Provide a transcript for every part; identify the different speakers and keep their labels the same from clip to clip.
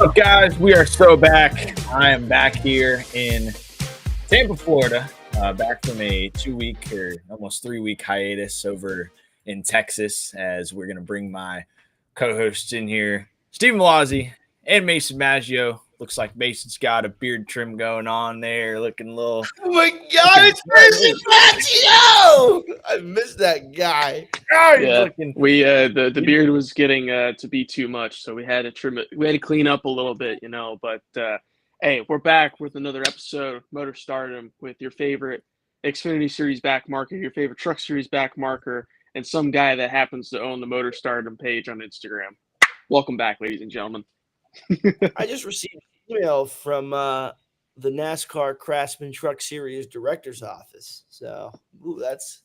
Speaker 1: up, guys? We are so back. I am back here in Tampa, Florida, back from a 2-week or almost 3-week hiatus over in Texas as we're going to bring my co-hosts in here, Stephen Malazzi and Mason Maggio. Looks like Mason's got a beard trim going on there, looking a little.
Speaker 2: Oh my God, it's Mason Maggio! I missed that guy.
Speaker 1: Oh, he's
Speaker 3: Yeah,
Speaker 1: looking.
Speaker 3: the beard was getting to be too much, so we had to trim it. We had to clean up a little bit, But hey, we're back with another episode of Motor Stardom with your favorite Xfinity Series back marker, your favorite Truck Series back marker, and some guy that happens to own the Motor Stardom page on Instagram. Welcome back, ladies and gentlemen.
Speaker 2: I just received an email from the NASCAR Craftsman Truck Series director's office. So that's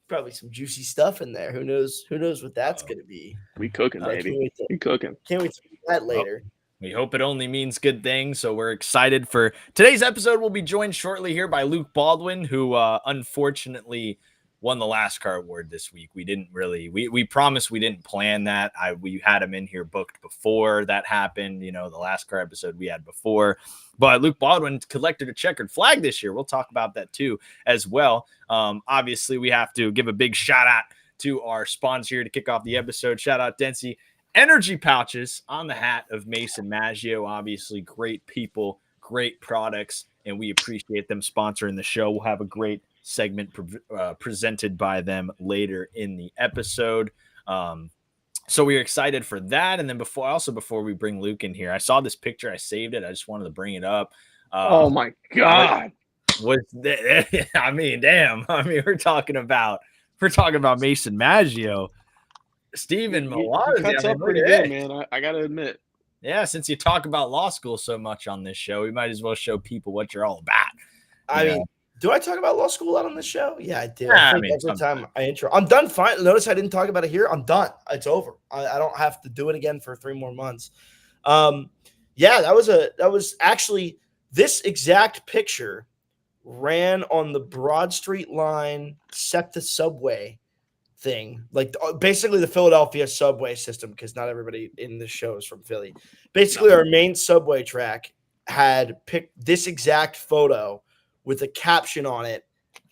Speaker 2: probably some juicy stuff in there. Who knows what that's going to be.
Speaker 3: We cooking, baby. We cooking.
Speaker 2: Can't wait to see that later.
Speaker 1: We hope it only means good things. So we're excited for today's episode. We'll be joined shortly here by Luke Baldwin, who unfortunately won the Last Car Award this week. We didn't really, we promised we didn't plan that. We had him in here booked before that happened. The Last Car episode we had before. But Luke Baldwin collected a checkered flag this year. We'll talk about that too as well. Obviously, we have to give a big shout out to our sponsor here to kick off the episode. Shout out Densey Energy Pouches on the hat of Mason Maggio. Obviously, great people, great products, and we appreciate them sponsoring the show. We'll have a great segment presented by them later in the episode. So we're excited for that. And then before we bring Luke in here, I saw this picture. I saved it. I just wanted to bring it up.
Speaker 3: Oh my God.
Speaker 1: I mean, damn. I mean, we're talking about Mason Maggio. Stephen Malazzi.
Speaker 3: Cuts up pretty good, man. I got to admit.
Speaker 1: Yeah, since you talk about law school so much on this show, we might as well show people what you're all about.
Speaker 2: I mean, do I talk about law school a lot on this show? Yeah, I do.
Speaker 1: Yeah,
Speaker 2: every time I intro, I'm done. Fine. Notice I didn't talk about it here. I'm done. It's over. I don't have to do it again for 3 more months. Yeah, that was actually this exact picture ran on the Broad Street line, SEPTA subway thing, like basically the Philadelphia subway system, because not everybody in this show is from Philly. Basically, our main subway track had picked this exact photo with a caption on it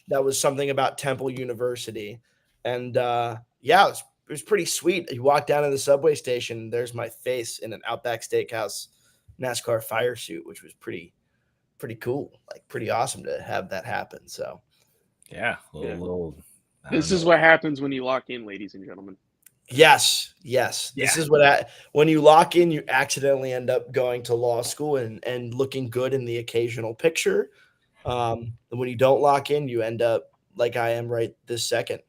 Speaker 2: that was something about Temple University. And yeah, it was pretty sweet. You walk down to the subway station, there's my face in an Outback Steakhouse NASCAR fire suit, which was pretty cool, like pretty awesome to have that happen. So
Speaker 1: yeah,
Speaker 3: this is what happens when you lock in, ladies and gentlemen.
Speaker 2: Yes. This is when you lock in, you accidentally end up going to law school and looking good in the occasional picture. And when you don't lock in, you end up like I am right this second.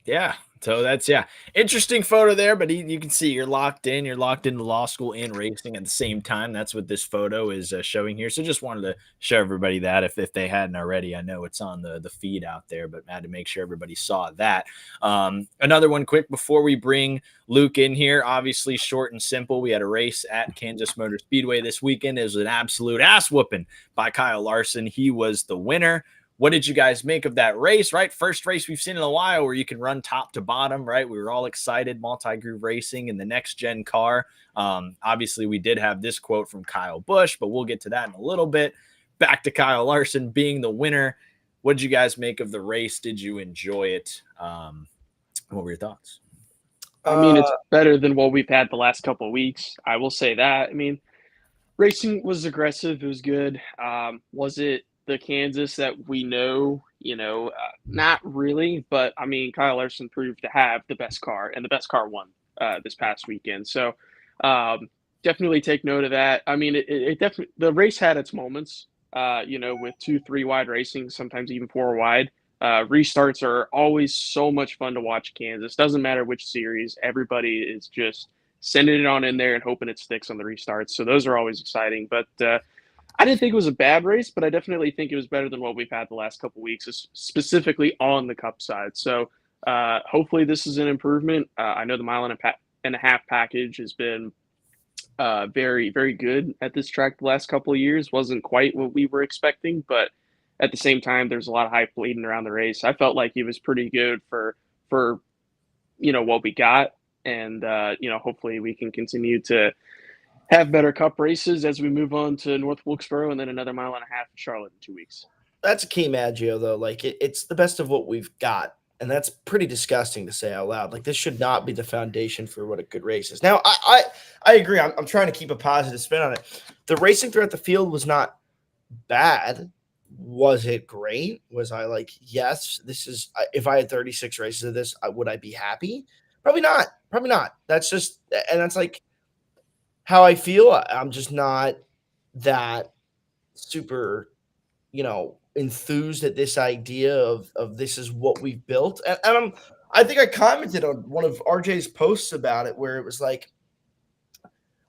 Speaker 1: Yeah. So that's interesting photo there, but you can see you're locked in. You're locked into law school and racing at the same time. That's what this photo is showing here. So just wanted to show everybody that if they hadn't already. I know it's on the feed out there, but I had to make sure everybody saw that. Another one quick before we bring Luke in here. Obviously, short and simple. We had a race at Kansas Motor Speedway this weekend. It was an absolute ass whooping by Kyle Larson. He was the winner. What did you guys make of that race, right? First race we've seen in a while where you can run top to bottom, right? We were all excited, multi-groove racing in the next-gen car. Obviously, we did have this quote from Kyle Busch, but we'll get to that in a little bit. Back to Kyle Larson being the winner. What did you guys make of the race? Did you enjoy it? What were your thoughts?
Speaker 3: I mean, it's better than what we've had the last couple of weeks. I will say that. I mean, racing was aggressive. It was good. Was it the Kansas that we know, not really, but I mean, Kyle Larson proved to have the best car, and the best car won this past weekend. So definitely take note of that. I mean, it definitely, the race had its moments, with 2-3 wide racing, sometimes even 4 wide. Restarts are always so much fun to watch. Kansas, doesn't matter which series, everybody is just sending it on in there and hoping it sticks on the restarts. So those are always exciting, but I didn't think it was a bad race, but I definitely think it was better than what we've had the last couple of weeks, specifically on the Cup side. So hopefully this is an improvement. I know the mile and a half package has been very, very good at this track the last couple of years. Wasn't quite what we were expecting, but at the same time, there's a lot of hype leading around the race. I felt like it was pretty good for what we got, and hopefully we can continue to have better cup races as we move on to North Wilkesboro and then another mile and a half in Charlotte in 2 weeks.
Speaker 2: That's a key, Maggio, though. Like it's the best of what we've got. And that's pretty disgusting to say out loud. Like this should not be the foundation for what a good race is. Now, I agree. I'm trying to keep a positive spin on it. The racing throughout the field was not bad. Was it great? Was I like, yes, this is, if I had 36 races of this, would I be happy? Probably not. Probably not. That's just, and that's like how I feel. I'm just not that super, enthused at this idea of this is what we've built. And I think I commented on one of RJ's posts about it where it was like,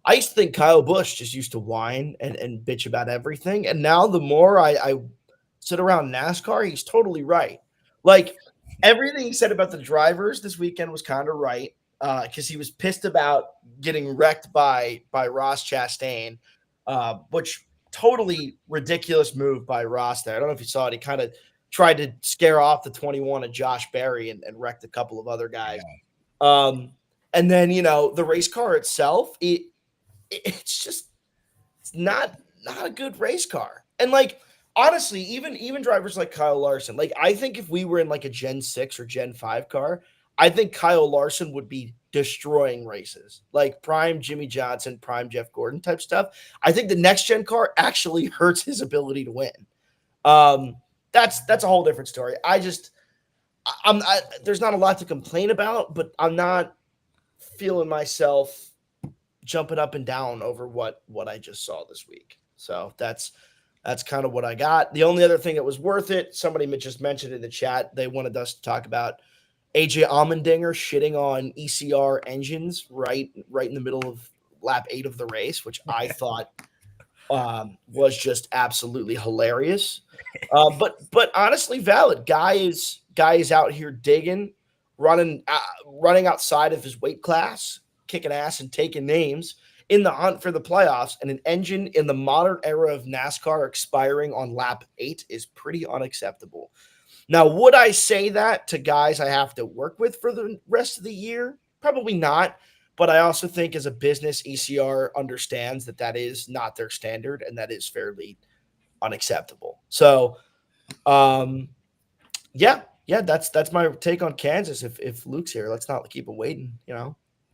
Speaker 2: I used to think Kyle Busch just used to whine and bitch about everything. And now the more I sit around NASCAR, he's totally right. Like everything he said about the drivers this weekend was kind of right. Because he was pissed about getting wrecked by Ross Chastain, which totally ridiculous move by Ross there. I don't know if you saw it. He kind of tried to scare off the 21 of Josh Berry and wrecked a couple of other guys. Yeah. And then, the race car itself, it's not a good race car. And like, honestly, even drivers like Kyle Larson, like I think if we were in like a Gen 6 or Gen 5 car, I think Kyle Larson would be destroying races, like prime Jimmy Johnson, prime Jeff Gordon type stuff. I think the next gen car actually hurts his ability to win. That's a whole different story. There's not a lot to complain about, but I'm not feeling myself jumping up and down over what I just saw this week. So that's kind of what I got. The only other thing that was worth it, somebody just mentioned in the chat, they wanted us to talk about AJ Allmendinger shitting on ECR engines right in the middle of lap 8 of the race, which I thought was just absolutely hilarious. But honestly valid. Guy is out here digging, running outside of his weight class, kicking ass and taking names in the hunt for the playoffs. And an engine in the modern era of NASCAR expiring on lap 8 is pretty unacceptable. Now, would I say that to guys I have to work with for the rest of the year? Probably not. But I also think as a business, ECR understands that is not their standard and that is fairly unacceptable. So, yeah, that's my take on Kansas. If Luke's here, let's not keep him waiting,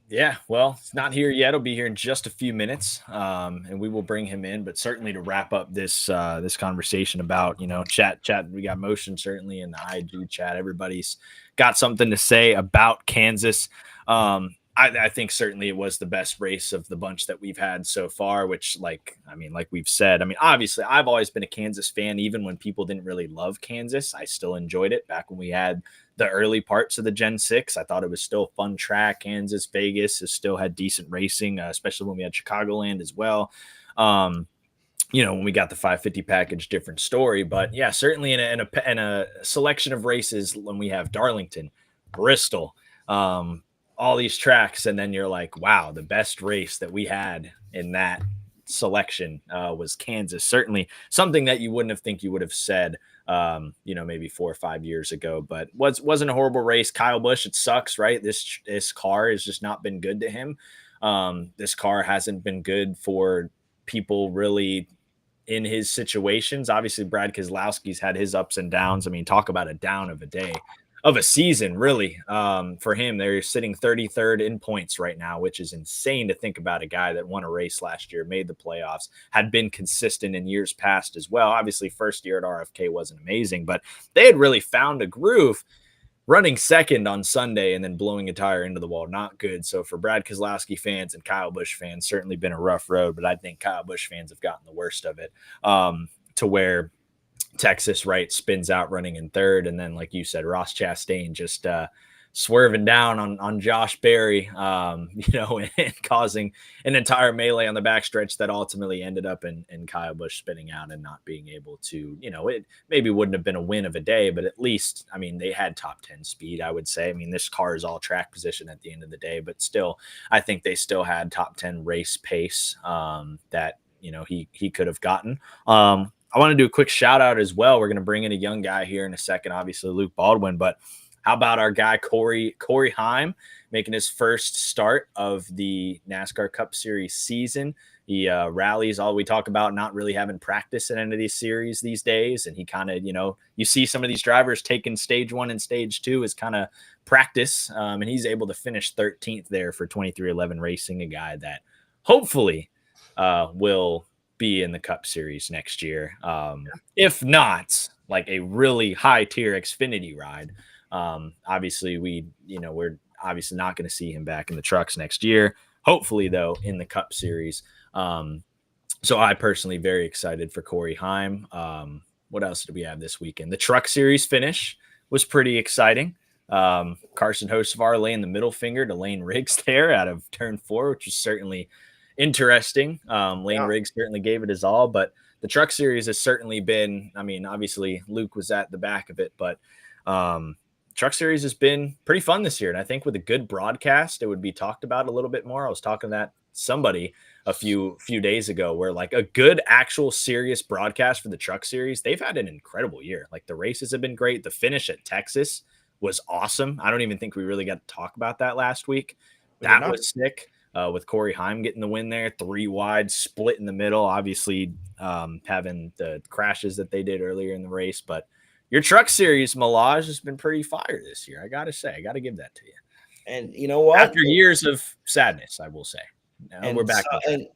Speaker 1: Yeah, well, it's not here yet. It'll be here in just a few minutes, and we will bring him in. But certainly to wrap up this this conversation about chat, we got motion certainly in the IG chat. Everybody's got something to say about Kansas. I think certainly it was the best race of the bunch that we've had so far. Which, like we've said, obviously I've always been a Kansas fan, even when people didn't really love Kansas. I still enjoyed it back when we had the early parts of the Gen 6. I thought it was still a fun track. Kansas, Vegas has still had decent racing, especially when we had Chicagoland as well. When we got the 550 package, different story. But yeah, certainly in a selection of races when we have Darlington, Bristol, all these tracks, and then you're like, wow, the best race that we had in that selection was Kansas. Certainly something that you wouldn't have think you would have said maybe 4 or 5 years ago, but wasn't a horrible race. Kyle Busch, it sucks, right? This car has just not been good to him. This car hasn't been good for people really in his situations. Obviously, Brad Keselowski's had his ups and downs. Talk about a down of a day. Of a season, really, for him. They're sitting 33rd in points right now, which is insane to think about. A guy that won a race last year, made the playoffs, had been consistent in years past as well. Obviously, first year at RFK wasn't amazing, but they had really found a groove running second on Sunday and then blowing a tire into the wall. Not good. So for Brad Keselowski fans and Kyle Busch fans, certainly been a rough road, but I think Kyle Busch fans have gotten the worst of it, to where Texas, right, spins out running in third. And then, like you said, Ross Chastain just swerving down on Josh Berry, and causing an entire melee on the backstretch that ultimately ended up in Kyle Busch spinning out and not being able to, it maybe wouldn't have been a win of a day, but at least, they had top 10 speed, I would say. this car is all track position at the end of the day, but still, I think they still had top 10 race pace that, he could have gotten. I want to do a quick shout out as well. We're going to bring in a young guy here in a second, obviously Luke Baldwin, but How about our guy Corey Heim making his first start of the NASCAR Cup Series season? He rallies all we talk about, not really having practice in any of these series these days. And he kind of, you see some of these drivers taking stage 1 and stage 2 as kind of practice. And he's able to finish 13th there for 2311 Racing, a guy that hopefully will be in the Cup Series next year. If not, like a really high tier Xfinity ride. Obviously, we're obviously not going to see him back in the trucks next year. Hopefully, though, in the Cup Series. So I personally very excited for Corey Heim. What else did we have this weekend? The Truck Series finish was pretty exciting. Carson Hocevar laying the middle finger to Lane Riggs there out of turn 4, which was certainly interesting. Lane Riggs certainly gave it his all, but the Truck Series has certainly been, obviously Luke was at the back of it, but Truck Series has been pretty fun this year. And I think with a good broadcast, it would be talked about a little bit more. I was talking to that somebody a few days ago where like a good actual serious broadcast for the Truck Series, they've had an incredible year. Like the races have been great. The finish at Texas was awesome. I don't even think we really got to talk about that last week. That was sick. With Corey Heim getting the win there, 3 wide, split in the middle, obviously having the crashes that they did earlier in the race. But your Truck Series, Malaj, has been pretty fire this year. I got to say, I got to give that to you.
Speaker 2: And you know what?
Speaker 1: After years of sadness, I will say. We're back.
Speaker 2: And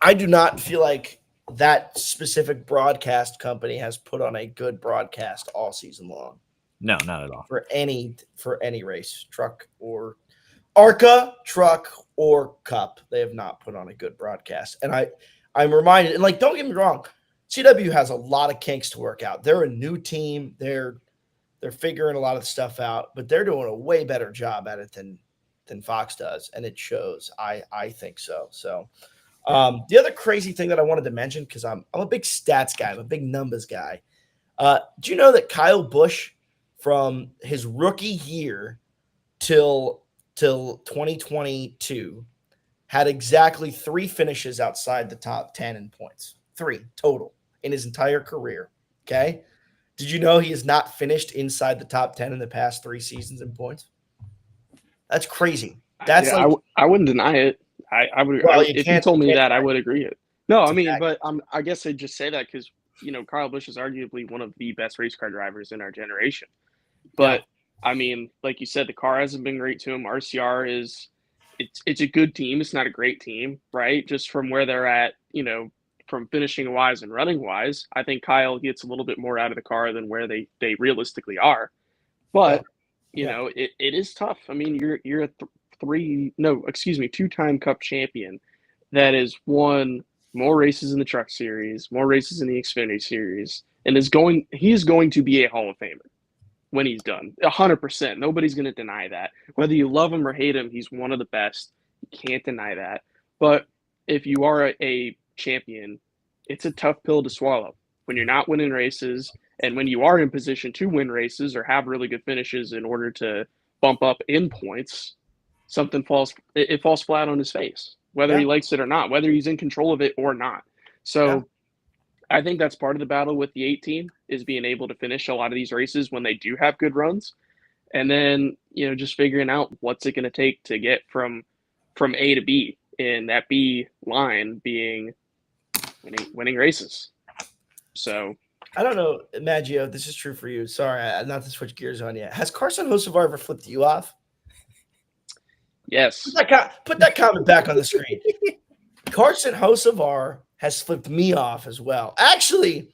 Speaker 2: I do not feel like that specific broadcast company has put on a good broadcast all season long.
Speaker 1: No, not at all.
Speaker 2: For any race, truck or ARCA, truck or Cup, they have not put on a good broadcast. And I'm reminded, and like, don't get me wrong, CW has a lot of kinks to work out. They're a new team. They're figuring a lot of the stuff out, but they're doing a way better job at it than Fox does, and it shows. I think so. So the other crazy thing that I wanted to mention, because I'm a big stats guy, I'm a big numbers guy. Do you know that Kyle Busch, from his rookie year till 2022, had exactly 3 finishes outside the top 10 in points? 3 total in his entire career. Okay. Did you know he has not finished inside the top 10 in the past 3 seasons in points? That's crazy. That's
Speaker 3: I wouldn't deny it. I would.
Speaker 2: Well,
Speaker 3: if you told me that, I would agree it. No,
Speaker 2: I mean,
Speaker 3: but I guess I'd just say that because Kyle Busch is arguably one of the best race car drivers in our generation. But like you said, the car hasn't been great to him. RCR it's a good team. It's not a great team, right? Just from where they're at, from finishing wise and running wise, I think Kyle gets a little bit more out of the car than where they realistically are. But it is tough. I mean, you're a 2-time Cup champion that has won more races in the Truck Series, more races in the Xfinity Series, and he is going to be a Hall of Famer when he's done. 100%. Nobody's going to deny that. Whether you love him or hate him, he's one of the best. You can't deny that. But if you are a champion, it's a tough pill to swallow when you're not winning races, and when you are in position to win races or have really good finishes in order to bump up in points, something falls flat on his face, whether he likes it or not, whether he's in control of it or not. So I think that's part of the battle with the 18 is being able to finish a lot of these races when they do have good runs. And then, just figuring out what's it going to take to get from A to B, and that B line being winning races. So
Speaker 2: I don't know, Maggio, this is true for you. Sorry, not to switch gears on you. Has Carson Hocevar ever flipped you off?
Speaker 3: Yes.
Speaker 2: Put that comment back on the screen. Carson Hocevar has flipped me off as well. Actually,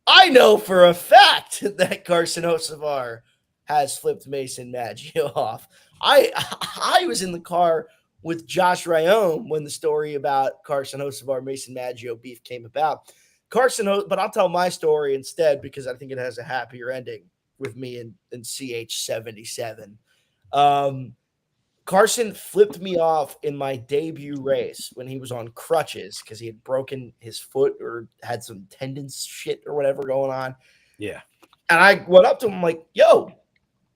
Speaker 2: I know for a fact that Carson Hocevar has flipped Mason Maggio off. I was in the car with Josh Ryan when the story about Carson Hocevar, Mason Maggio beef came about. But I'll tell my story instead because I think it has a happier ending with me in CH77. Carson flipped me off in my debut race when he was on crutches because he had broken his foot or had some tendons shit or whatever going on.
Speaker 1: Yeah.
Speaker 2: And I went up to him like, yo,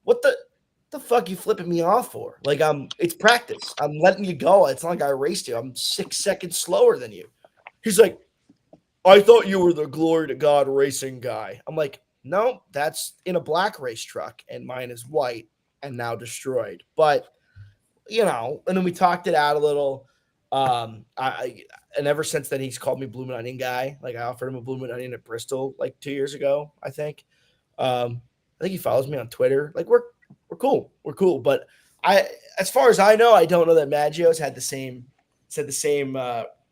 Speaker 2: what the fuck you flipping me off for? Like, it's practice. I'm letting you go. It's not like I raced you. I'm 6 seconds slower than you. He's like, I thought you were the glory to God racing guy. I'm like, no, that's in a black race truck, and mine is white and now destroyed. But and then we talked it out a little. And ever since then, he's called me Bloomin' Onion guy. Like I offered him a Bloomin' Onion at Bristol like 2 years ago, I think. I think he follows me on Twitter. Like we're cool, But as far as I know, I don't know that Maggio's had the same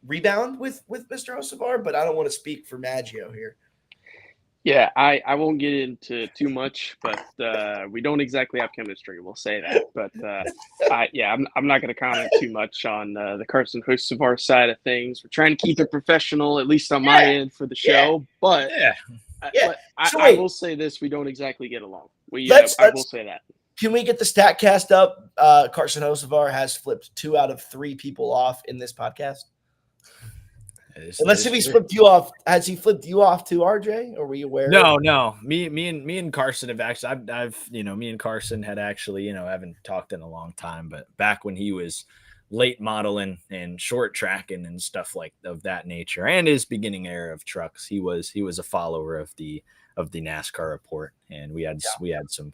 Speaker 2: rebound with Mr. Hocevar, but I don't want to speak for Maggio here.
Speaker 3: Yeah, I won't get into too much, but we don't exactly have chemistry. We'll say that. But I'm not going to comment too much on the Carson Hocevar side of things. We're trying to keep it professional, at least on my end for the show. But I will say this: we don't exactly get along. I will say that.
Speaker 2: Can we get the stat cast up? Carson Hocevar has flipped 2 out of 3 people off in this podcast. Let's see if he's flipped you off. Has he flipped you off too, RJ? Or were you aware?
Speaker 1: No. Me and Carson have actually. I've me and Carson had actually haven't talked in a long time, but back when he was late modeling and short tracking and stuff of that nature, and his beginning era of trucks, he was a follower of the NASCAR report, and we had some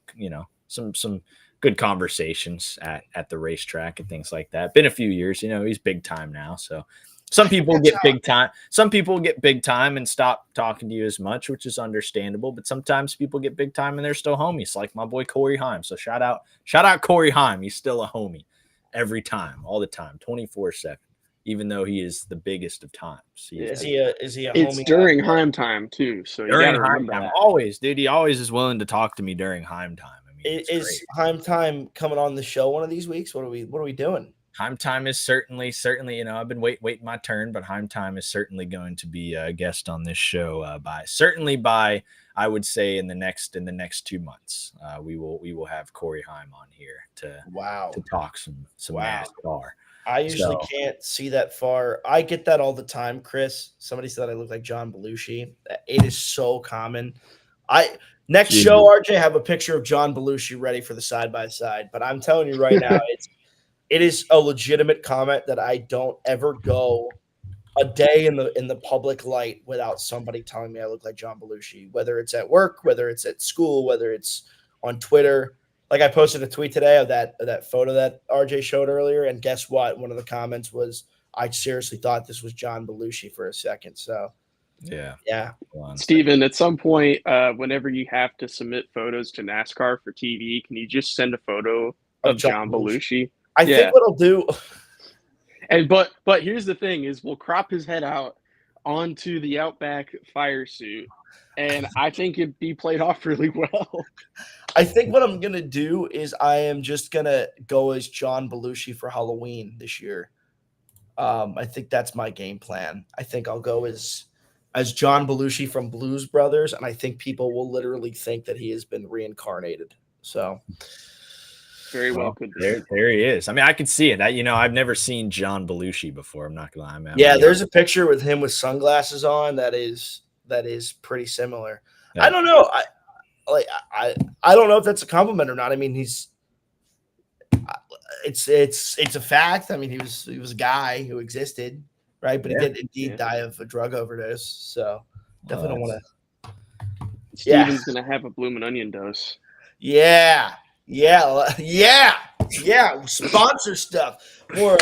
Speaker 1: some good conversations at the racetrack and things like that. Been a few years, he's big time now, so. Some people get big time. Some people get big time and stop talking to you as much, which is understandable. But sometimes people get big time and they're still homies, like my boy Corey Heim. So shout out Corey Heim. He's still a homie every time, all the time, 24/7. Even though he is the biggest of times.
Speaker 2: Is he a
Speaker 3: It's
Speaker 2: homie?
Speaker 3: during Heim time too. So
Speaker 1: during Heim time, always, dude. He always is willing to talk to me during Heim time. I mean,
Speaker 2: is Heim time coming on the show one of these weeks? What are we doing?
Speaker 1: Heim time is certainly, I've been waiting my turn, but Heim time is certainly going to be a guest on this show by I would say in the next 2 months. We will have Corey Heim on here to talk some NASCAR.
Speaker 2: I usually can't see that far. I get that all the time, Chris. Somebody said I look like John Belushi. It is so common. Next show, RJ, have a picture of John Belushi ready for the side by side. But I'm telling you right now, it is a legitimate comment that I don't ever go a day in the public light without somebody telling me I look like John Belushi, whether it's at work, whether it's at school, whether it's on Twitter. Like I posted a tweet today of that photo that RJ showed earlier, and guess what? One of the comments was, "I seriously thought this was John Belushi for a second." So yeah.
Speaker 3: Steven, at some point, whenever you have to submit photos to NASCAR for TV, can you just send a photo of John Belushi?
Speaker 2: I think what I'll do,
Speaker 3: but here's the thing: is we'll crop his head out onto the Outback fire suit, and I think it'd be played off really well.
Speaker 2: I think what I'm gonna do is I am just gonna go as John Belushi for Halloween this year. I think that's my game plan. I think I'll go as John Belushi from Blues Brothers, and I think people will literally think that he has been reincarnated. So.
Speaker 3: Very well could be.
Speaker 1: There he is. I mean, I could see it. I've never seen John Belushi before. I'm not gonna lie.
Speaker 2: There's a picture with him with sunglasses on that is pretty similar.
Speaker 1: Yeah.
Speaker 2: I don't know. I don't know if that's a compliment or not. I mean, it's a fact. I mean, he was a guy who existed, right? But he did indeed die of a drug overdose. So definitely don't want to.
Speaker 3: Steven's gonna have a Bloomin' Onion dose.
Speaker 2: Yeah. Sponsor stuff. More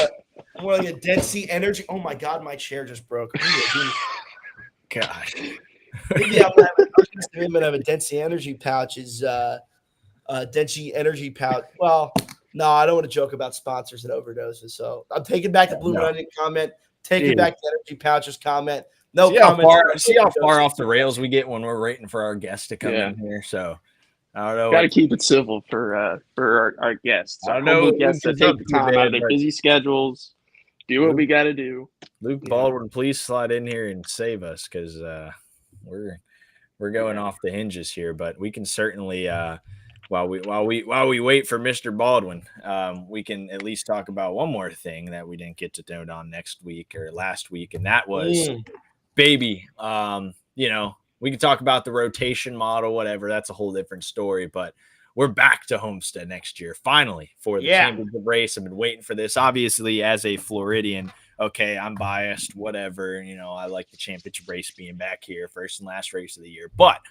Speaker 2: like a Dead Sea Energy. Oh my God, my chair just broke.
Speaker 1: Gosh.
Speaker 2: Maybe I'm gonna have a Dead Sea Energy pouch. Dead Sea Energy pouch. Well, no, I don't want to joke about sponsors and overdoses. So I'm taking back the Bloomin' Onion comment. Taking back the Energy Pouches comment. No comment.
Speaker 1: See how far off the rails we get when we're waiting for our guests to come in here. So. I don't know.
Speaker 3: Got to keep it civil for our guests.
Speaker 1: I don't know.
Speaker 3: Guests to take the time out of their busy schedules, do what we got to do.
Speaker 1: Luke Baldwin, please slide in here and save us because we're going off the hinges here. But we can certainly, while we wait for Mr. Baldwin, we can at least talk about one more thing that we didn't get to note on last week, and that was baby. We can talk about the rotation model, whatever. That's a whole different story. But we're back to Homestead next year, finally, for the championship race. I've been waiting for this. Obviously, as a Floridian, okay, I'm biased, whatever. I like the championship race being back here, first and last race of the year. But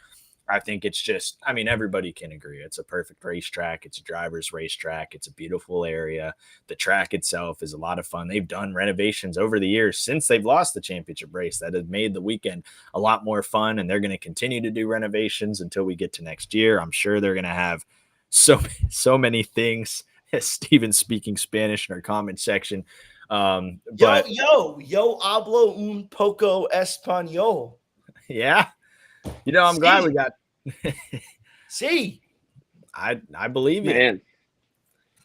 Speaker 1: I think it's just, I mean, everybody can agree. It's a perfect racetrack. It's a driver's racetrack. It's a beautiful area. The track itself is a lot of fun. They've done renovations over the years since they've lost the championship race that have made the weekend a lot more fun. And they're going to continue to do renovations until we get to next year. I'm sure they're going to have so many things. Steven speaking Spanish in our comment section. But
Speaker 2: yo hablo un poco español.
Speaker 1: Yeah. I'm glad we got.
Speaker 2: See,
Speaker 1: I believe you.
Speaker 3: Man.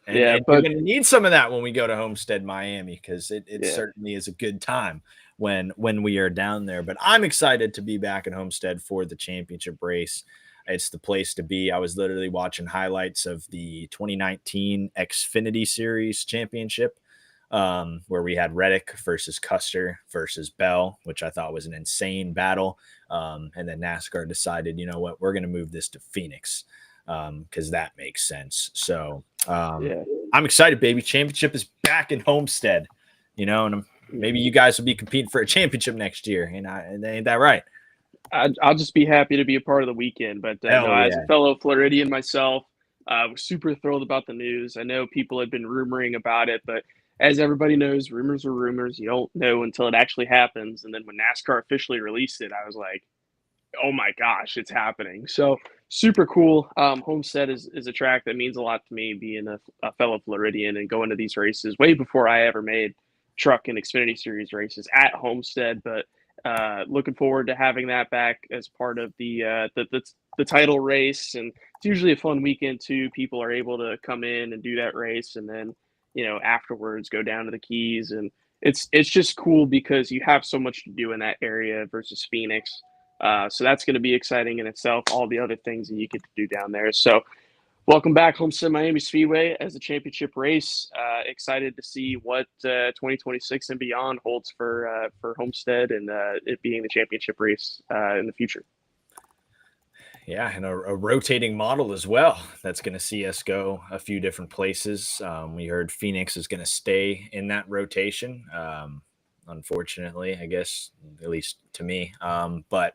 Speaker 1: And you're going to need some of that when we go to Homestead, Miami, because it certainly is a good time when we are down there. But I'm excited to be back at Homestead for the championship race. It's the place to be. I was literally watching highlights of the 2019 Xfinity Series championship, where we had Reddick versus Custer versus Bell, which I thought was an insane battle. And then NASCAR decided, you know what, we're going to move this to Phoenix because that makes sense. So I'm excited, baby. Championship is back in Homestead, and maybe you guys will be competing for a championship next year. And ain't that right?
Speaker 3: I'll just be happy to be a part of the weekend. But as a fellow Floridian myself, I was super thrilled about the news. I know people had been rumoring about it, but as everybody knows, rumors are rumors. You don't know until it actually happens. And then when NASCAR officially released it, I was like, oh my gosh, it's happening. So super cool. Homestead is a track that means a lot to me, being a fellow Floridian and going to these races way before I ever made truck and Xfinity Series races at Homestead. But looking forward to having that back as part of the title race. And it's usually a fun weekend too. People are able to come in and do that race, and then afterwards go down to the Keys. And it's just cool because you have so much to do in that area versus Phoenix. So that's going to be exciting in itself, all the other things that you get to do down there. So welcome back, Homestead Miami Speedway as a championship race. Excited to see what 2026 and beyond holds for Homestead and it being the championship race in the future.
Speaker 1: Yeah, and a rotating model as well. That's going to see us go a few different places. We heard Phoenix is going to stay in that rotation. Unfortunately, I guess, at least to me. But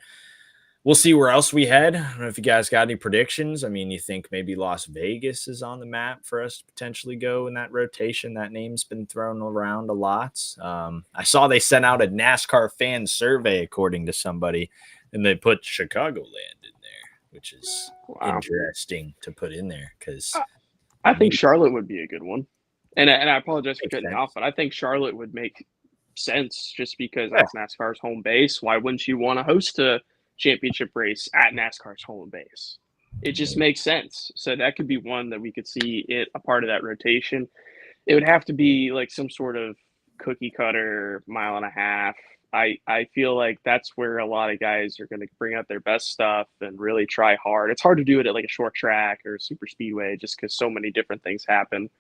Speaker 1: we'll see where else we head. I don't know if you guys got any predictions. I mean, you think maybe Las Vegas is on the map for us to potentially go in that rotation? That name's been thrown around a lot. I saw they sent out a NASCAR fan survey, according to somebody, and they put Chicagoland in there, which is interesting to put in there because
Speaker 3: I think Charlotte would be a good one. And I apologize for cutting off, but I think Charlotte would make sense just because that's NASCAR's home base. Why wouldn't you want to host a championship race at NASCAR's home base? It just makes sense. So that could be one that we could see it a part of that rotation. It would have to be like some sort of cookie cutter mile and a half. I feel like that's where a lot of guys are going to bring out their best stuff and really try hard. It's hard to do it at like a short track or a super speedway just because so many different things happen.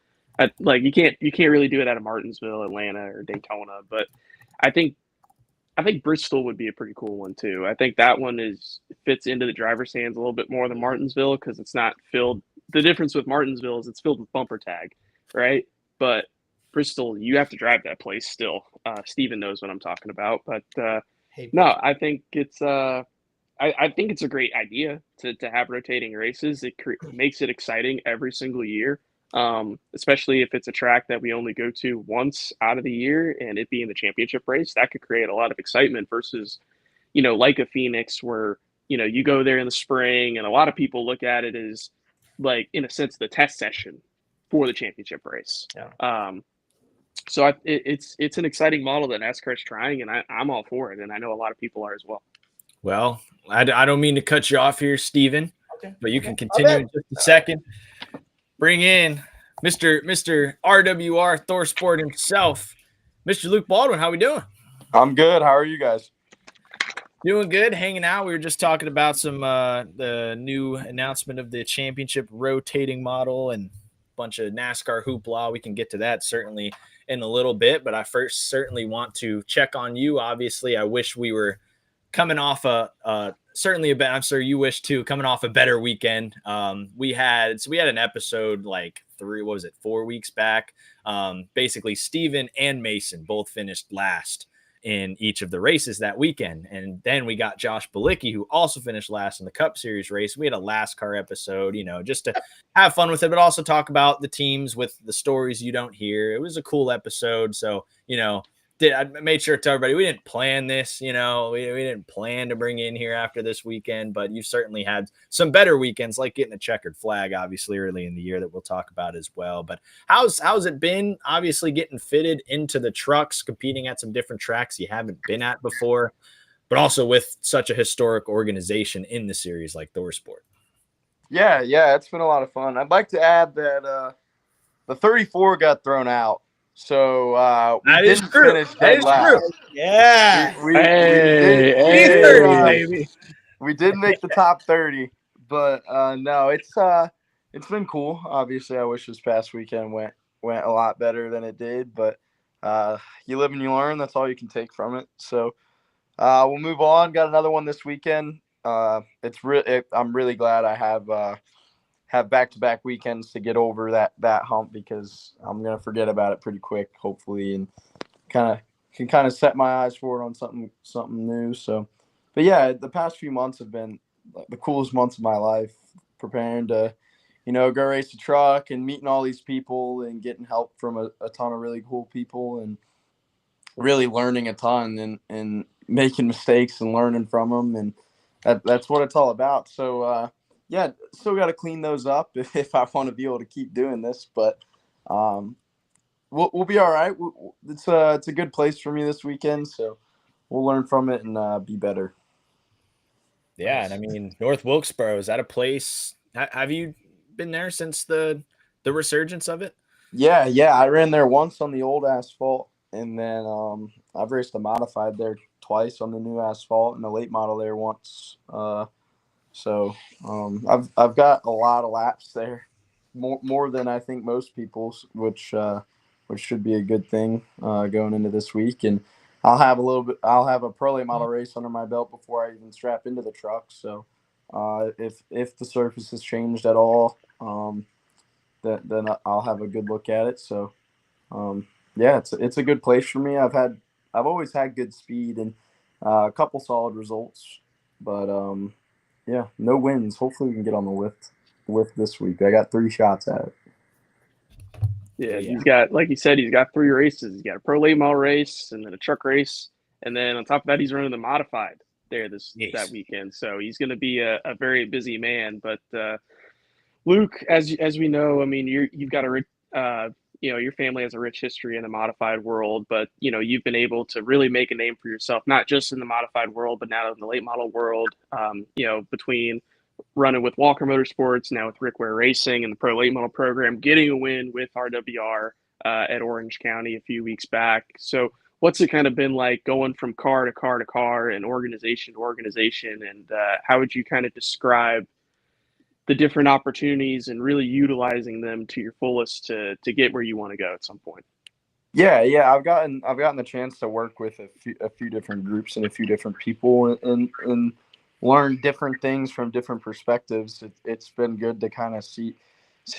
Speaker 3: Like you can't really do it at a Martinsville, Atlanta, or Daytona. But I think Bristol would be a pretty cool one too. I think that one fits into the driver's hands a little bit more than Martinsville because it's not filled. The difference with Martinsville is it's filled with bumper tag, right? But Bristol, you have to drive that place still. Steven knows what I'm talking about. But no, I think it's I think it's a great idea to have rotating races. It makes it exciting every single year. Especially if it's a track that we only go to once out of the year, and it being the championship race, that could create a lot of excitement versus, like a Phoenix where, you go there in the spring and a lot of people look at it as like, in a sense, the test session for the championship race.
Speaker 2: Yeah.
Speaker 3: So it's an exciting model that NASCAR is trying, and I'm all for it. And I know a lot of people are as well.
Speaker 1: Well, I don't mean to cut you off here, Steven, but you can continue in just a second. Bring in Mr. RWR Thor Sport himself, Mr. Luke Baldwin. How we doing?
Speaker 4: I'm good. How are you guys?
Speaker 1: Doing good, hanging out. We were just talking about some the new announcement of the championship rotating model and a bunch of NASCAR hoopla. We can get to that certainly in a little bit, but I first certainly want to check on you. Obviously, I wish we were coming off certainly a better. I'm sure you wish too. Coming off a better weekend. We had an episode like 4 weeks back. Basically, Steven and Mason both finished last in each of the races that weekend. And then we got Josh Balicki, who also finished last in the Cup Series race. We had a last car episode, just to have fun with it, but also talk about the teams with the stories you don't hear. It was a cool episode. So, I made sure to tell everybody we didn't plan this, we didn't plan to bring you in here after this weekend, but you've certainly had some better weekends, like getting a checkered flag, obviously early in the year, that we'll talk about as well. But how's it been? Obviously getting fitted into the trucks, competing at some different tracks you haven't been at before, but also with such a historic organization in the series like ThorSport.
Speaker 4: Yeah, it's been a lot of fun. I'd like to add that the 34 got thrown out. So we didn't finish dead last.
Speaker 2: Yeah.
Speaker 4: We did make the top 30, but no, it's been cool. Obviously, I wish this past weekend went a lot better than it did, but you live and you learn. That's all you can take from it. So we'll move on. Got another one this weekend. I'm really glad I have back-to-back weekends to get over that hump, because I'm gonna forget about it pretty quick, hopefully, and can set my eyes forward on something new. So, but yeah, the past few months have been the coolest months of my life, preparing to go race a truck and meeting all these people and getting help from a ton of really cool people, and really learning a ton and making mistakes and learning from them, and that's what it's all about. So yeah, still got to clean those up if I want to be able to keep doing this, but we'll be all right. It's a good place for me this weekend, so we'll learn from it and be better.
Speaker 1: Yeah, and I mean, North Wilkesboro, is that a place? Have you been there since the resurgence of it?
Speaker 4: Yeah, I ran there once on the old asphalt, and then I've raced the modified there twice on the new asphalt, and the late model there once. So I've got a lot of laps there, more than I think most people's, which should be a good thing going into this week. And I'll have a pro late model race under my belt before I even strap into the truck. So if the surface has changed at all, then I'll have a good look at it. So yeah, it's a good place for me. I've always had good speed and a couple solid results, but yeah, no wins. Hopefully we can get on the lift this week. I got 3 shots at it.
Speaker 3: Yeah, he's got, like you said, he's got 3 races. He's got a pro late model race and then a truck race, and then on top of that, he's running the modified there that weekend. So he's going to be a very busy man. But Luke, as we know, I mean, you've got your family has a rich history in the modified world, but you've been able to really make a name for yourself, not just in the modified world, but now in the late model world. Between running with Walker Motorsports, now with Rick Ware Racing and the Pro Late Model program, getting a win with RWR at Orange County a few weeks back. So what's it kind of been like going from car to car to car and organization to organization? And how would you kind of describe the different opportunities and really utilizing them to your fullest to get where you want to go at some point?
Speaker 4: Yeah, I've gotten the chance to work with a few different groups and a few different people and learn different things from different perspectives. It's been good to kind of see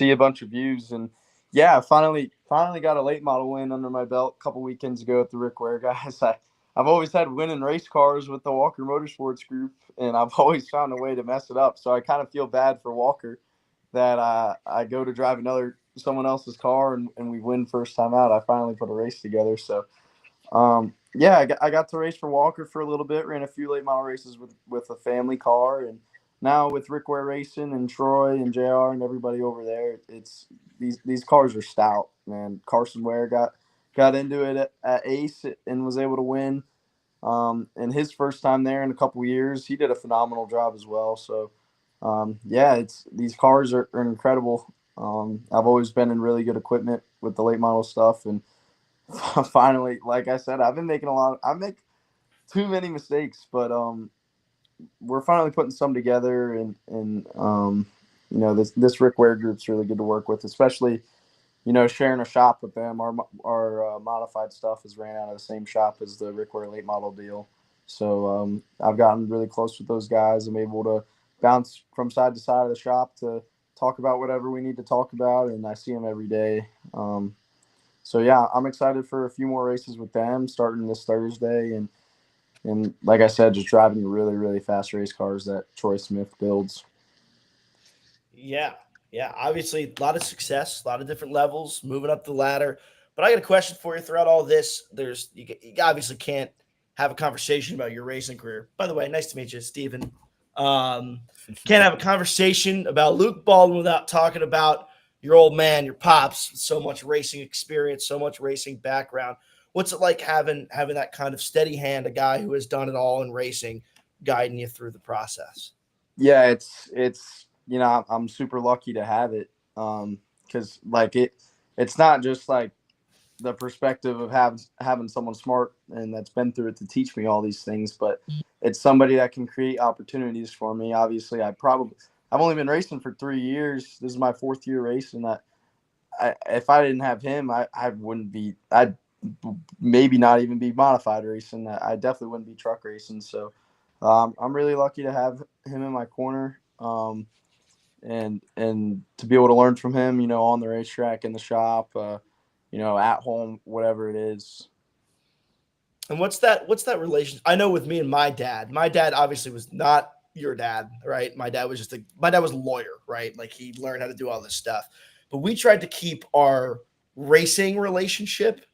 Speaker 4: a bunch of views. And yeah, finally got a late model win under my belt a couple weekends ago at the Rick Ware guys. I've always had winning race cars with the Walker Motorsports group, and I've always found a way to mess it up. So I kind of feel bad for Walker that I go to drive someone else's car and we win first time out. I finally put a race together. So yeah, I got to race for Walker for a little bit, ran a few late model races with a family car, and now with Rick Ware Racing and Troy and JR and everybody over there, it's these cars are stout, man. Carson Ware got into it at Ace and was able to win. And his first time there in a couple years, he did a phenomenal job as well. So yeah, these cars are incredible. I've always been in really good equipment with the late model stuff, and finally, like I said, I make too many mistakes, but we're finally putting some together, and this Rick Ware group's really good to work with, especially sharing a shop with them. Our modified stuff is ran out of the same shop as the Rick Ware late model deal, so I've gotten really close with those guys. I'm able to bounce from side to side of the shop to talk about whatever we need to talk about, and I see them every day. yeah, I'm excited for a few more races with them starting this Thursday, and like I said, just driving really, really fast race cars that Troy Smith builds.
Speaker 2: Yeah, yeah. Obviously, a lot of success, a lot of different levels, moving up the ladder. But I got a question for you. Throughout all this, you obviously can't have a conversation about your racing career. By the way, nice to meet you, Stephen. Can't have a conversation about Luke Baldwin without talking about your old man, your pops. So much racing experience, so much racing background. What's it like having that kind of steady hand, a guy who has done it all in racing, guiding you through the process?
Speaker 4: Yeah, it's I'm super lucky to have it, because like it's not just like the perspective of having someone smart and that's been through it to teach me all these things, but it's somebody that can create opportunities for me. Obviously, I've only been racing for 3 years. This is my fourth year racing. If I didn't have him, I wouldn't be. I'd maybe not even be modified racing. I definitely wouldn't be truck racing. So I'm really lucky to have him in my corner. And to be able to learn from him, on the racetrack, in the shop, at home, whatever it is.
Speaker 2: And what's that relation? I know with me and my dad. My dad obviously was not your dad, right? My dad was a lawyer, right? Like he learned how to do all this stuff. But we tried to keep our racing relationship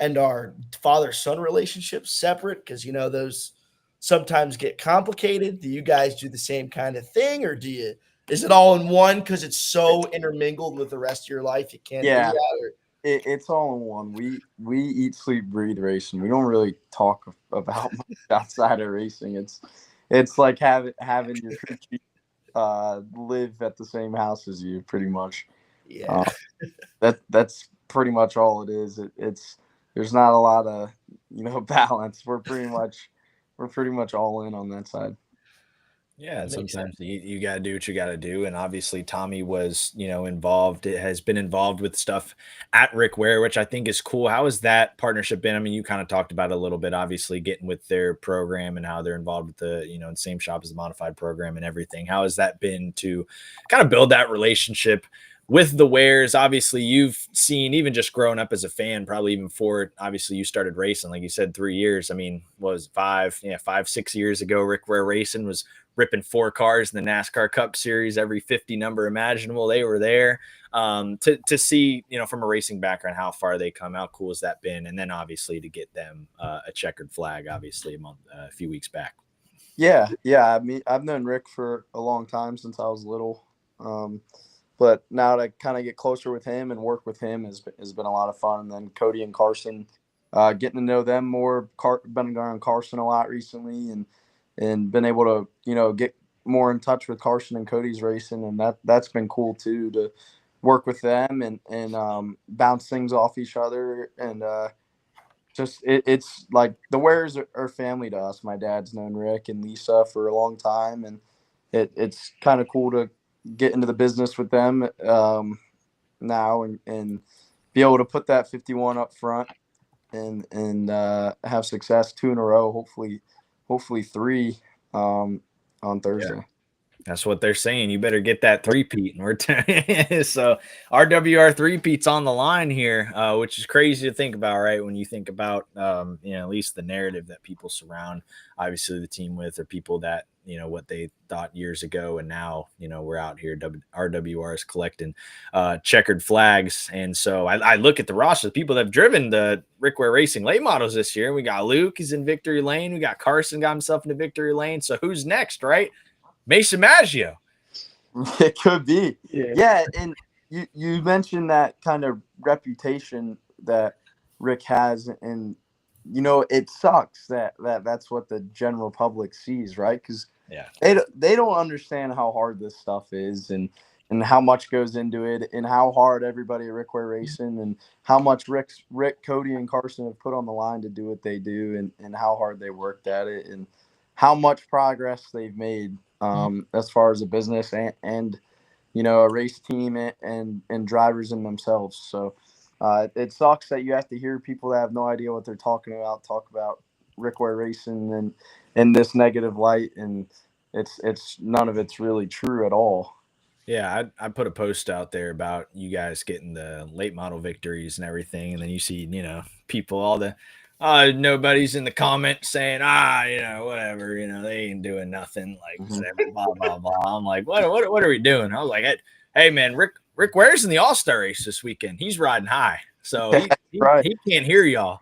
Speaker 2: and our father-son relationship separate because those sometimes get complicated. Do you guys do the same kind of thing, or is it all in one because it's so intermingled with the rest of your life you can't do
Speaker 4: Yeah,
Speaker 2: that? Or
Speaker 4: it's all in one. We eat, sleep, breathe racing. We don't really talk about much outside of racing. It's like having your crew chief live at the same house as you, pretty much.
Speaker 2: yeah.
Speaker 4: Uh, that's pretty much all it is. It's there's not a lot of balance. We're pretty much all in on that side.
Speaker 1: Yeah, and
Speaker 2: Makes
Speaker 1: sometimes
Speaker 2: sense.
Speaker 1: you got to do what you got to do. And obviously, Tommy was, involved. It has been involved with stuff at Rick Ware, which I think is cool. How has that partnership been? I mean, you kind of talked about it a little bit, obviously, getting with their program and how they're involved with the, same shop as the modified program and everything. How has that been to kind of build that relationship with the Wares? Obviously, you've seen, even just growing up as a fan, probably even before obviously you started racing, like you said, 3 years. I mean, was 5, 6 years ago, Rick Ware Racing was ripping 4 cars in the NASCAR Cup Series, every 50 number imaginable. They were there. To see, from a racing background, how far they come, how cool has that been? And then obviously to get them a checkered flag, obviously a few weeks back.
Speaker 4: Yeah. I mean, I've known Rick for a long time, since I was little. But now to kind of get closer with him and work with him has been a lot of fun. And then Cody and Carson, getting to know them more. Been around Carson a lot recently, and been able to get more in touch with Carson and Cody's racing, and that's been cool too, to work with them and bounce things off each other. And it's like the Wares are family to us. My dad's known Rick and Lisa for a long time, and it's kind of cool to get into the business with them now, and be able to put that 51 up front, and have success 2 in a row, hopefully three, on Thursday.
Speaker 1: Yeah. That's what they're saying. You better get that three-peat. And so RWR three-peat's on the line here, which is crazy to think about, right? When you think about, at least the narrative that people surround, obviously, the team with, or people that, what they thought years ago. And now, we're out here, RWR is collecting checkered flags. And so I look at the roster of people that have driven the Rick Ware Racing late models this year. We got Luke, he's in victory lane. We got Carson, got himself into victory lane. So who's next, right? Mason Maggio.
Speaker 4: It could be.
Speaker 3: Yeah.
Speaker 4: Yeah, and you mentioned that kind of reputation that Rick has, and it sucks that's what the general public sees, right? Because
Speaker 1: Yeah.
Speaker 4: they don't understand how hard this stuff is, and how much goes into it, and how hard everybody at Rick Ware Racing, and how much Rick, Cody, and Carson have put on the line to do what they do, and how hard they worked at it, and how much progress they've made, as far as a business and a race team, and drivers in themselves. So it sucks that you have to hear people that have no idea what they're talking about talk about Rick Ware Racing and in this negative light, and it's none of it's really true at all.
Speaker 1: Yeah, I put a post out there about you guys getting the late model victories and everything, and then you see, people, all the nobody's in the comments saying, whatever, they ain't doing nothing, like
Speaker 4: Mhm.
Speaker 1: whatever, blah blah blah. I'm like, what are we doing? I was like, hey man, Rick Ware's in the All-Star race this weekend. He's riding high, so
Speaker 4: Yeah, right.
Speaker 1: he can't hear y'all.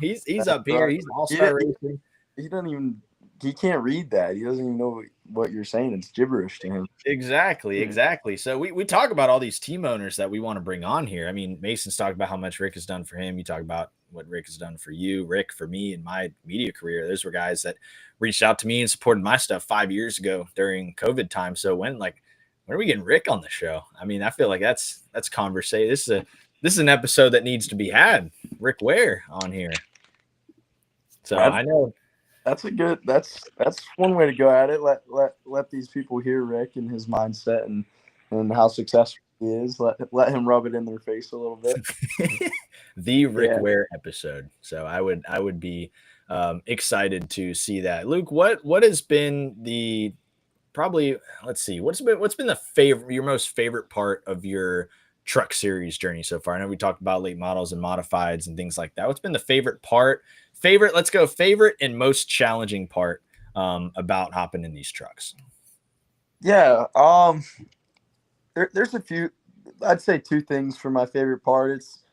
Speaker 1: He's
Speaker 4: That's
Speaker 1: up here.
Speaker 4: right.
Speaker 1: He's
Speaker 4: He,
Speaker 1: All-Star
Speaker 4: di-
Speaker 1: racing.
Speaker 4: he doesn't even he can't read that. He doesn't even know what you're saying. It's gibberish to him.
Speaker 1: Exactly. So we talk about all these team owners that we want to bring on here. I mean, Mason's talked about how much Rick has done for him. You talk about what Rick has done for you, Rick, for me in my media career. Those were guys that reached out to me and supported my stuff 5 years ago during COVID time. So when are we getting Rick on the show? I mean, I feel like that's conversation. This is an episode that needs to be had. Rick Ware on here. So
Speaker 4: That's,
Speaker 1: I know.
Speaker 4: that's a good. That's one way to go at it. Let these people hear Rick and his mindset and how successful he is. Let him rub it in their face a little bit.
Speaker 1: The Rick
Speaker 4: Yeah.
Speaker 1: Ware episode. So I would be excited to see that. Luke, what has been the probably let's see what's been your most favorite part of your truck series journey so far? I know we talked about late models and modifieds and things like that. What's been the favorite, let's go favorite and most challenging part about hopping in these trucks?
Speaker 4: Yeah. There's a few. I'd say two things for my favorite part. It's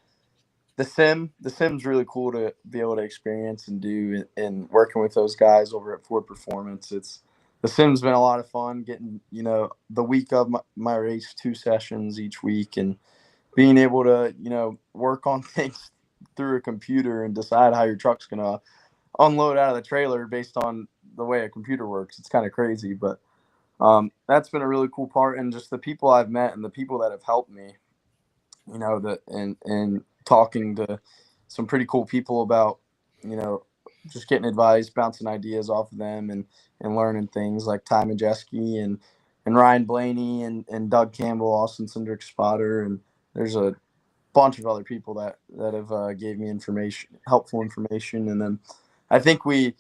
Speaker 4: the sim. The sim's really cool to be able to experience and do, and working with those guys over at Ford Performance. The sim's been a lot of fun. Getting the week of my race, 2 sessions each week, and being able to work on things through a computer and decide how your truck's gonna unload out of the trailer based on the way a computer works. It's kind of crazy, but that's been a really cool part, and just the people I've met and the people that have helped me, that and talking to some pretty cool people about, you know, just getting advice, bouncing ideas off of them, and learning things like Ty Majeski and Ryan Blaney and Doug Campbell, Austin Cindric Spotter, and there's a bunch of other people that have gave me helpful information, and then I think we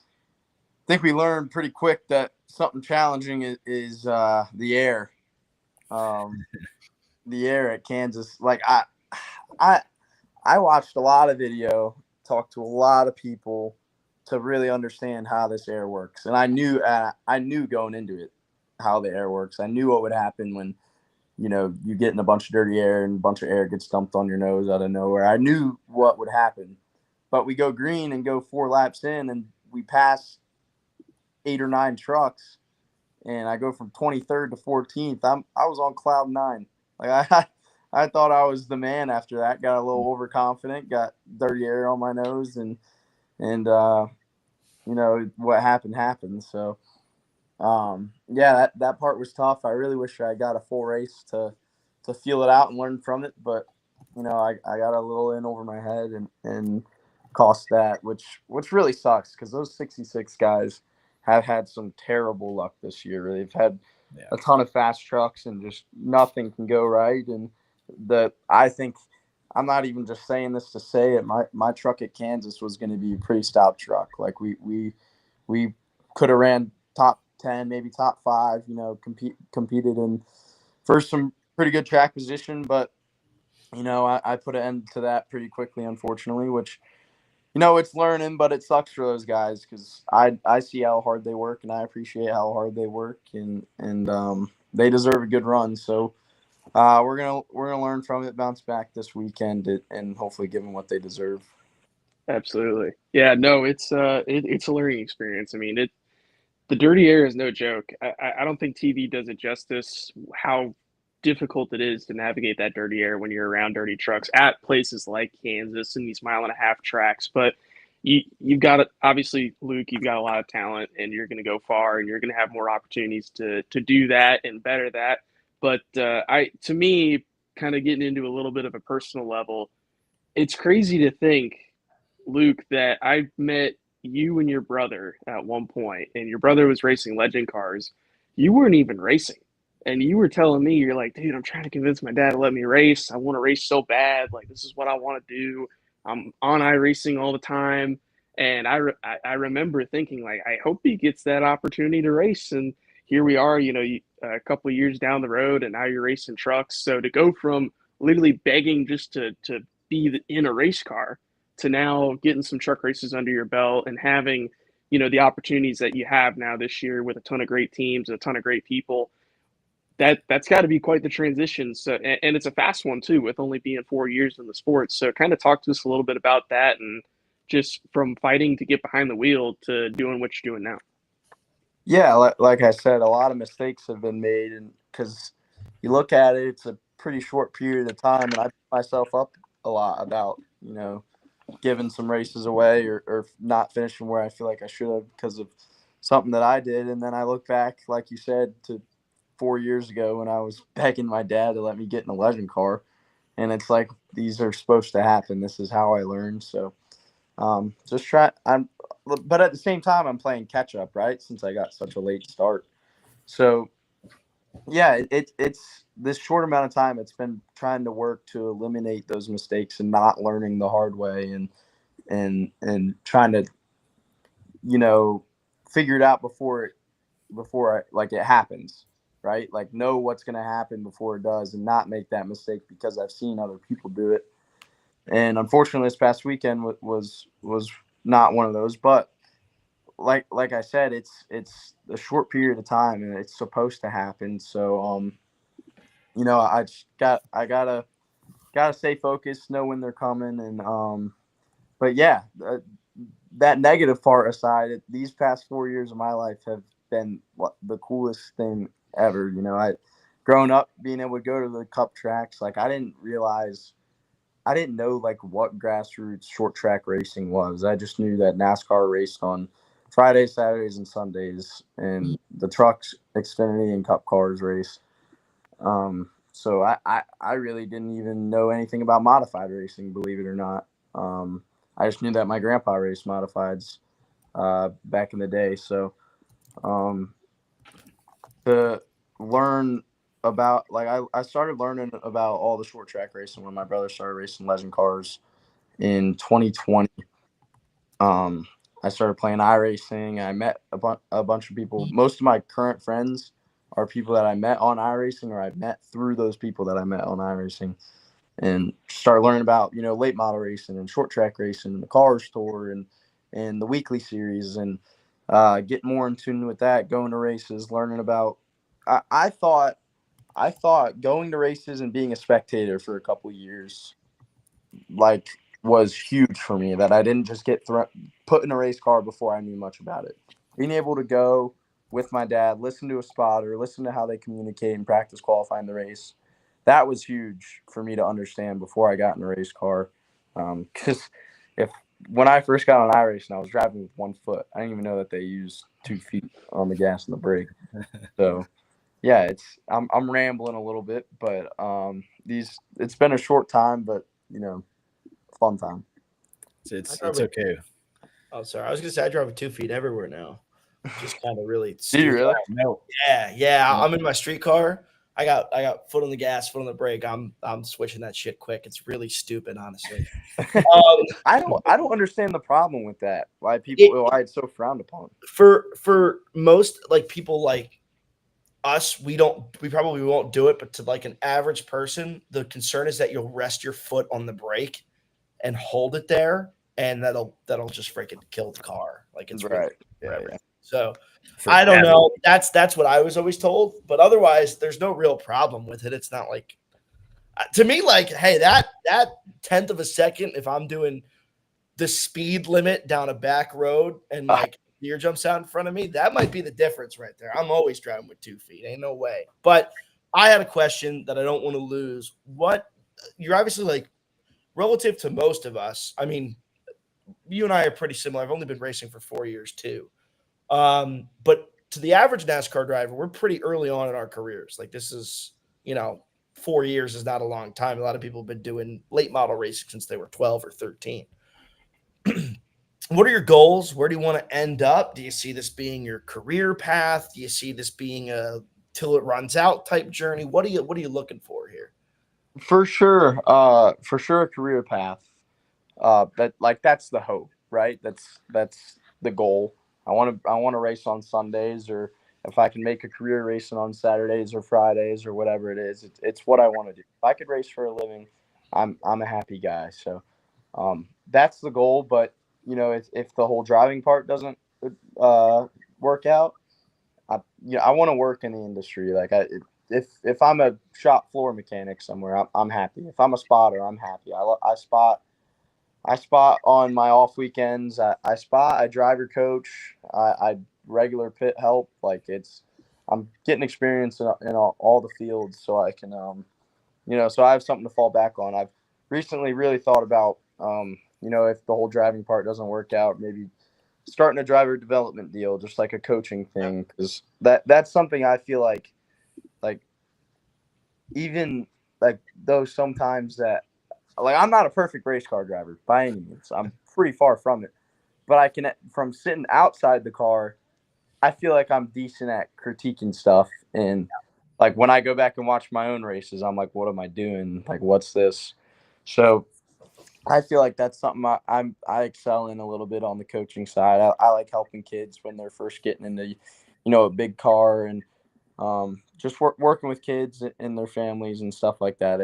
Speaker 4: learned pretty quick that something challenging is the air. Um, the air at Kansas. Like I I watched a lot of video, talked to a lot of people to really understand how this air works, and I knew going into it how the air works. I knew what would happen when you get in a bunch of dirty air and a bunch of air gets dumped on your nose out of nowhere. I knew what would happen, but we go green and go 4 laps in, and we pass 8 or 9 trucks, and I go from 23rd to 14th. I was on cloud nine. Like I thought I was the man after that. Got a little overconfident, got dirty air on my nose, and what happened. So yeah, that part was tough. I really wish I got a full race to feel it out and learn from it, but I got a little in over my head and cost that, which really sucks because those 66 guys have had some terrible luck this year. They've had a ton of fast trucks and just nothing can go right. And I think I'm not even just saying this to say it. My truck at Kansas was going to be a pretty stout truck. Like we could have ran top 10, maybe top 5. Competed in for some pretty good track position, but I put an end to that pretty quickly, unfortunately, which, it's learning, but it sucks for those guys because I see how hard they work and I appreciate how hard they work, and they deserve a good run. So we're gonna learn from it, bounce back this weekend, and hopefully give them what they deserve.
Speaker 3: Absolutely. Yeah, no, it's a learning experience. I mean, the dirty air is no joke. I don't think TV does it justice how difficult it is to navigate that dirty air when you're around dirty trucks at places like Kansas and these mile-and-a-half tracks. But you've got obviously, Luke, you've got a lot of talent and you're going to go far and you're going to have more opportunities to do that and better that. But to me, kind of getting into a little bit of a personal level, it's crazy to think, Luke, that I met you and your brother at one point, and your brother was racing legend cars. You weren't even racing. And you were telling me, you're like, dude, I'm trying to convince my dad to let me race. I want to race so bad. Like, this is what I want to do. I'm on iRacing all the time. And I remember thinking, like, I hope he gets that opportunity to race. And here we are, a couple of years down the road, and now you're racing trucks. So to go from literally begging just to be in a race car to now getting some truck races under your belt and having, the opportunities that you have now this year with a ton of great teams, a ton of great people, that's got to be quite the transition. So, and it's a fast one too, with only being 4 years in the sport. So kind of talk to us a little bit about that, and just from fighting to get behind the wheel to doing what you're doing now.
Speaker 4: Yeah, like I said, a lot of mistakes have been made, and because you look at it, it's a pretty short period of time, and I beat myself up a lot about giving some races away or not finishing where I feel like I should have because of something that I did. And then I look back, like you said, to 4 years ago when I was begging my dad to let me get in a legend car, and it's like, these are supposed to happen. This is how I learned. So just try. But at the same time, I'm playing catch up, right? Since I got such a late start. So yeah, it's this short amount of time. It's been trying to work to eliminate those mistakes and not learning the hard way, and trying to figure it out before it happens, right? Like, know what's going to happen before it does, and not make that mistake because I've seen other people do it. And unfortunately, this past weekend was not one of those. But like I said, it's a short period of time, and it's supposed to happen. So I gotta stay focused, know when they're coming, and but yeah, that negative part aside, these past 4 years of my life have been the coolest thing ever. I growing up being able to go to the cup tracks, like I didn't know like what grassroots short track racing was. I just knew that NASCAR raced on Fridays, Saturdays, and Sundays, and the trucks, Xfinity, and Cup cars race. So I really didn't even know anything about modified racing, believe it or not. I just knew that my grandpa raced modifieds back in the day. So to learn about, like, I started learning about all the short track racing when my brother started racing legend cars in 2020. I started playing iRacing. I met a bunch of people. Most of my current friends are people that I met on iRacing, or I met through those people that I met on iRacing, and start learning about late model racing and short track racing and the cars tour and the weekly series, and get more in tune with that, going to races, learning about. I thought going to races and being a spectator for a couple of years like was huge for me, that I didn't just get put in a race car before I knew much about it. Being able to go with my dad, listen to a spotter, listen to how they communicate and practice qualifying the race, that was huge for me to understand before I got in a race car. Because when I first got on iRacing, I was driving with 1 foot. I didn't even know that they used 2 feet on the gas and the brake. So yeah, I'm rambling a little bit, but it's been a short time, but fun time.
Speaker 1: It's okay.
Speaker 2: Oh, sorry. I was gonna say I drive with 2 feet everywhere now. Just kind of really.
Speaker 4: Do you really?
Speaker 1: No.
Speaker 2: Yeah. I'm in my street car. I got foot on the gas, foot on the brake. I'm switching that shit quick. It's really stupid, honestly.
Speaker 4: I don't understand the problem with that. Why it's so frowned upon.
Speaker 2: For most like people like us, we probably won't do it, but to like an average person, the concern is that you'll rest your foot on the brake and hold it there, and that'll just freaking kill the car. Like, it's
Speaker 4: right.
Speaker 2: Really
Speaker 4: Yeah.
Speaker 2: So I don't know. That's what I was always told, but otherwise, there's no real problem with it. It's not like, to me, like, hey, that tenth of a second, if I'm doing the speed limit down a back road and like deer jumps out in front of me, that might be the difference right there. I'm always driving with 2 feet. Ain't no way. But I had a question that I don't want to lose. You're obviously like, relative to most of us, I mean, you and I are pretty similar. I've only been racing for 4 years too. But to the average NASCAR driver, we're pretty early on in our careers. Like, this is, 4 years is not a long time. A lot of people have been doing late model racing since they were 12 or 13. What are your goals? Where do you want to end up? Do you see this being your career path? Do you see this being a till it runs out type journey? What are you looking for here?
Speaker 4: For sure a career path. That's the hope, right? That's the goal. I want to race on Sundays, or if I can make a career racing on Saturdays or Fridays or whatever it is, it's what I want to do. If I could race for a living, I'm a happy guy. So that's the goal. But if the whole driving part doesn't work out, I want to work in the industry. Like if I'm a shop floor mechanic somewhere, I'm happy. If I'm a spotter, I'm happy. I spot. I spot on my off weekends. I spot. I driver coach. I regular pit help. Like I'm getting experience in all the fields, so I can so I have something to fall back on. I've recently really thought about if the whole driving part doesn't work out, maybe starting a driver development deal, just like a coaching thing, because that's something I feel like even like those sometimes that like I'm not a perfect race car driver by any means. I'm pretty far from it. But I can from sitting outside the car, I feel like I'm decent at critiquing stuff. And like when I go back and watch my own races, I'm like, what am I doing? Like what's this? So I feel like that's something I excel in a little bit on the coaching side. I like helping kids when they're first getting into, a big car and just working with kids and their families and stuff like that.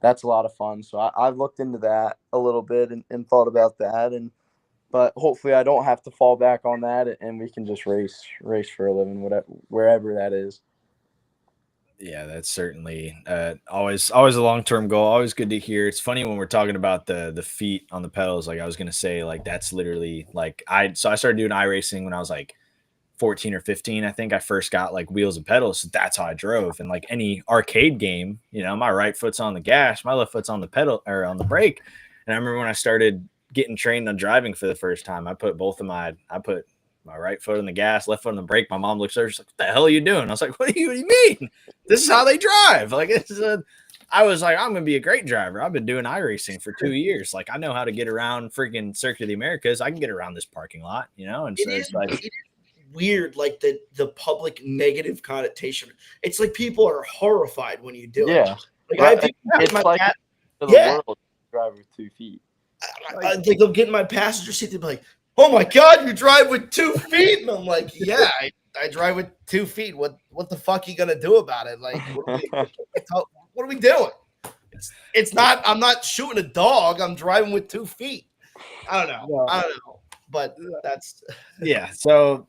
Speaker 4: That's a lot of fun. So I've looked into that a little bit and thought about that. But hopefully I don't have to fall back on that and we can just race for a living, wherever that is.
Speaker 1: Yeah, that's certainly always a long term goal. Always good to hear. It's funny when we're talking about the feet on the pedals. Like I was gonna say, like that's literally like I started doing iRacing when I was like 14 or 15. I think I first got like wheels and pedals. So that's how I drove. And like any arcade game, my right foot's on the gas, my left foot's on the pedal or on the brake. And I remember when I started getting trained on driving for the first time, I put my right foot on the gas, left foot on the brake. My mom looks over, she's like, "What the hell are you doing?" I was like, what do you mean? This is how they drive. Like I was like, I'm gonna be a great driver. I've been doing iRacing for 2 years. Like I know how to get around freaking Circuit of the Americas. I can get around this parking lot, And so it's like
Speaker 2: it is weird, like the public negative connotation. It's like people are horrified when you do it. Like I have people
Speaker 4: it's like the world drive with 2 feet.
Speaker 2: They'll get in my passenger seat. They'll be like, "Oh my god, you drive with 2 feet?" And I'm like, "Yeah, I drive with 2 feet. What the fuck are you gonna do about it? Like, what are we doing? It's not. I'm not shooting a dog. I'm driving with 2 feet. I don't know. But that's
Speaker 1: yeah. So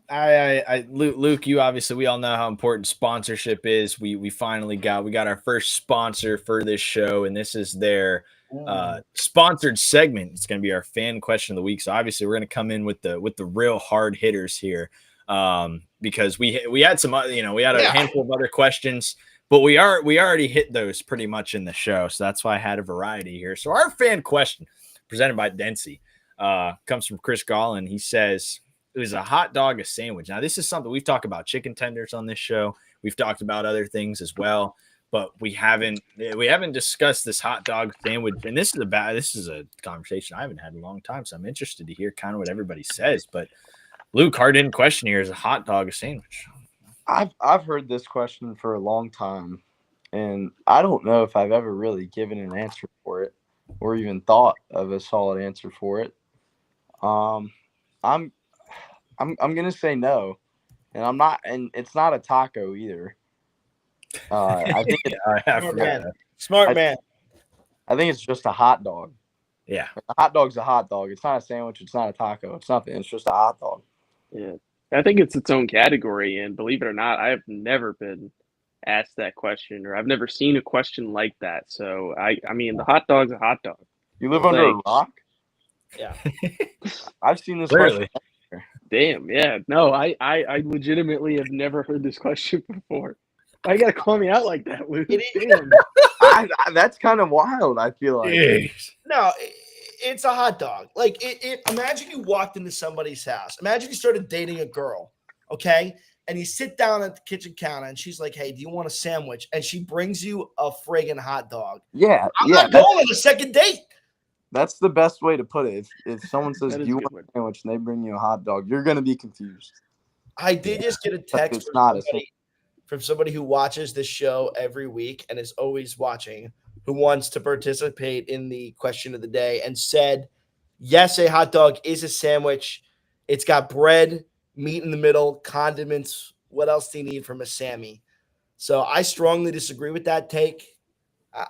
Speaker 1: Luke, you obviously, we all know how important sponsorship is. We finally got our first sponsor for this show, and this is their sponsored segment. It's going to be our fan question of the week. So obviously we're going to come in with the real hard hitters here, because we had some we had a handful of other questions, but we already hit those pretty much in the show. So that's why I had a variety here. So our fan question presented by Dempsey comes from Chris Gollin. He says, "Is a hot dog a sandwich?" Now this is something we've talked about chicken tenders on this show. We've talked about other things as well, but we haven't discussed this hot dog sandwich. And this is a conversation I haven't had in a long time. So I'm interested to hear kind of what everybody says. But Luke, hard-hitting question here: is a hot dog a sandwich?
Speaker 4: I've heard this question for a long time, and I don't know if I've ever really given an answer for it or even thought of a solid answer for it. I'm gonna say no, and I'm not, and it's not a taco either. I think
Speaker 2: smart man.
Speaker 4: I think it's just a hot dog.
Speaker 1: Yeah,
Speaker 4: a hot dog's a hot dog. It's not a sandwich. It's not a taco. It's nothing. It's just a hot dog.
Speaker 3: Yeah, I think it's its own category, and believe it or not, I have never been asked that question, or I've never seen a question like that. So I mean, the hot dog's a hot dog.
Speaker 4: You live under a rock?
Speaker 2: Yeah.
Speaker 4: I've seen this
Speaker 1: Clearly.
Speaker 4: question.
Speaker 3: Damn, yeah. No, I legitimately have never heard this question before. Why you gotta call me out like that, Luke? Damn.
Speaker 4: That's kind of wild, I feel like.
Speaker 2: No, it's a hot dog. Like imagine you walked into somebody's house. Imagine you started dating a girl, okay? And you sit down at the kitchen counter and she's like, "Hey, do you want a sandwich?" And she brings you a friggin' hot dog.
Speaker 4: Yeah.
Speaker 2: I'm not going on a second date.
Speaker 4: That's the best way to put it. If someone says, "Do you want a sandwich?" and they bring you a hot dog, you're going to be confused.
Speaker 2: I did just get a text from somebody who watches this show every week and is always watching, who wants to participate in the question of the day, and said, yes, a hot dog is a sandwich. It's got bread, meat in the middle, condiments, what else do you need from a Sammy? So I strongly disagree with that take. I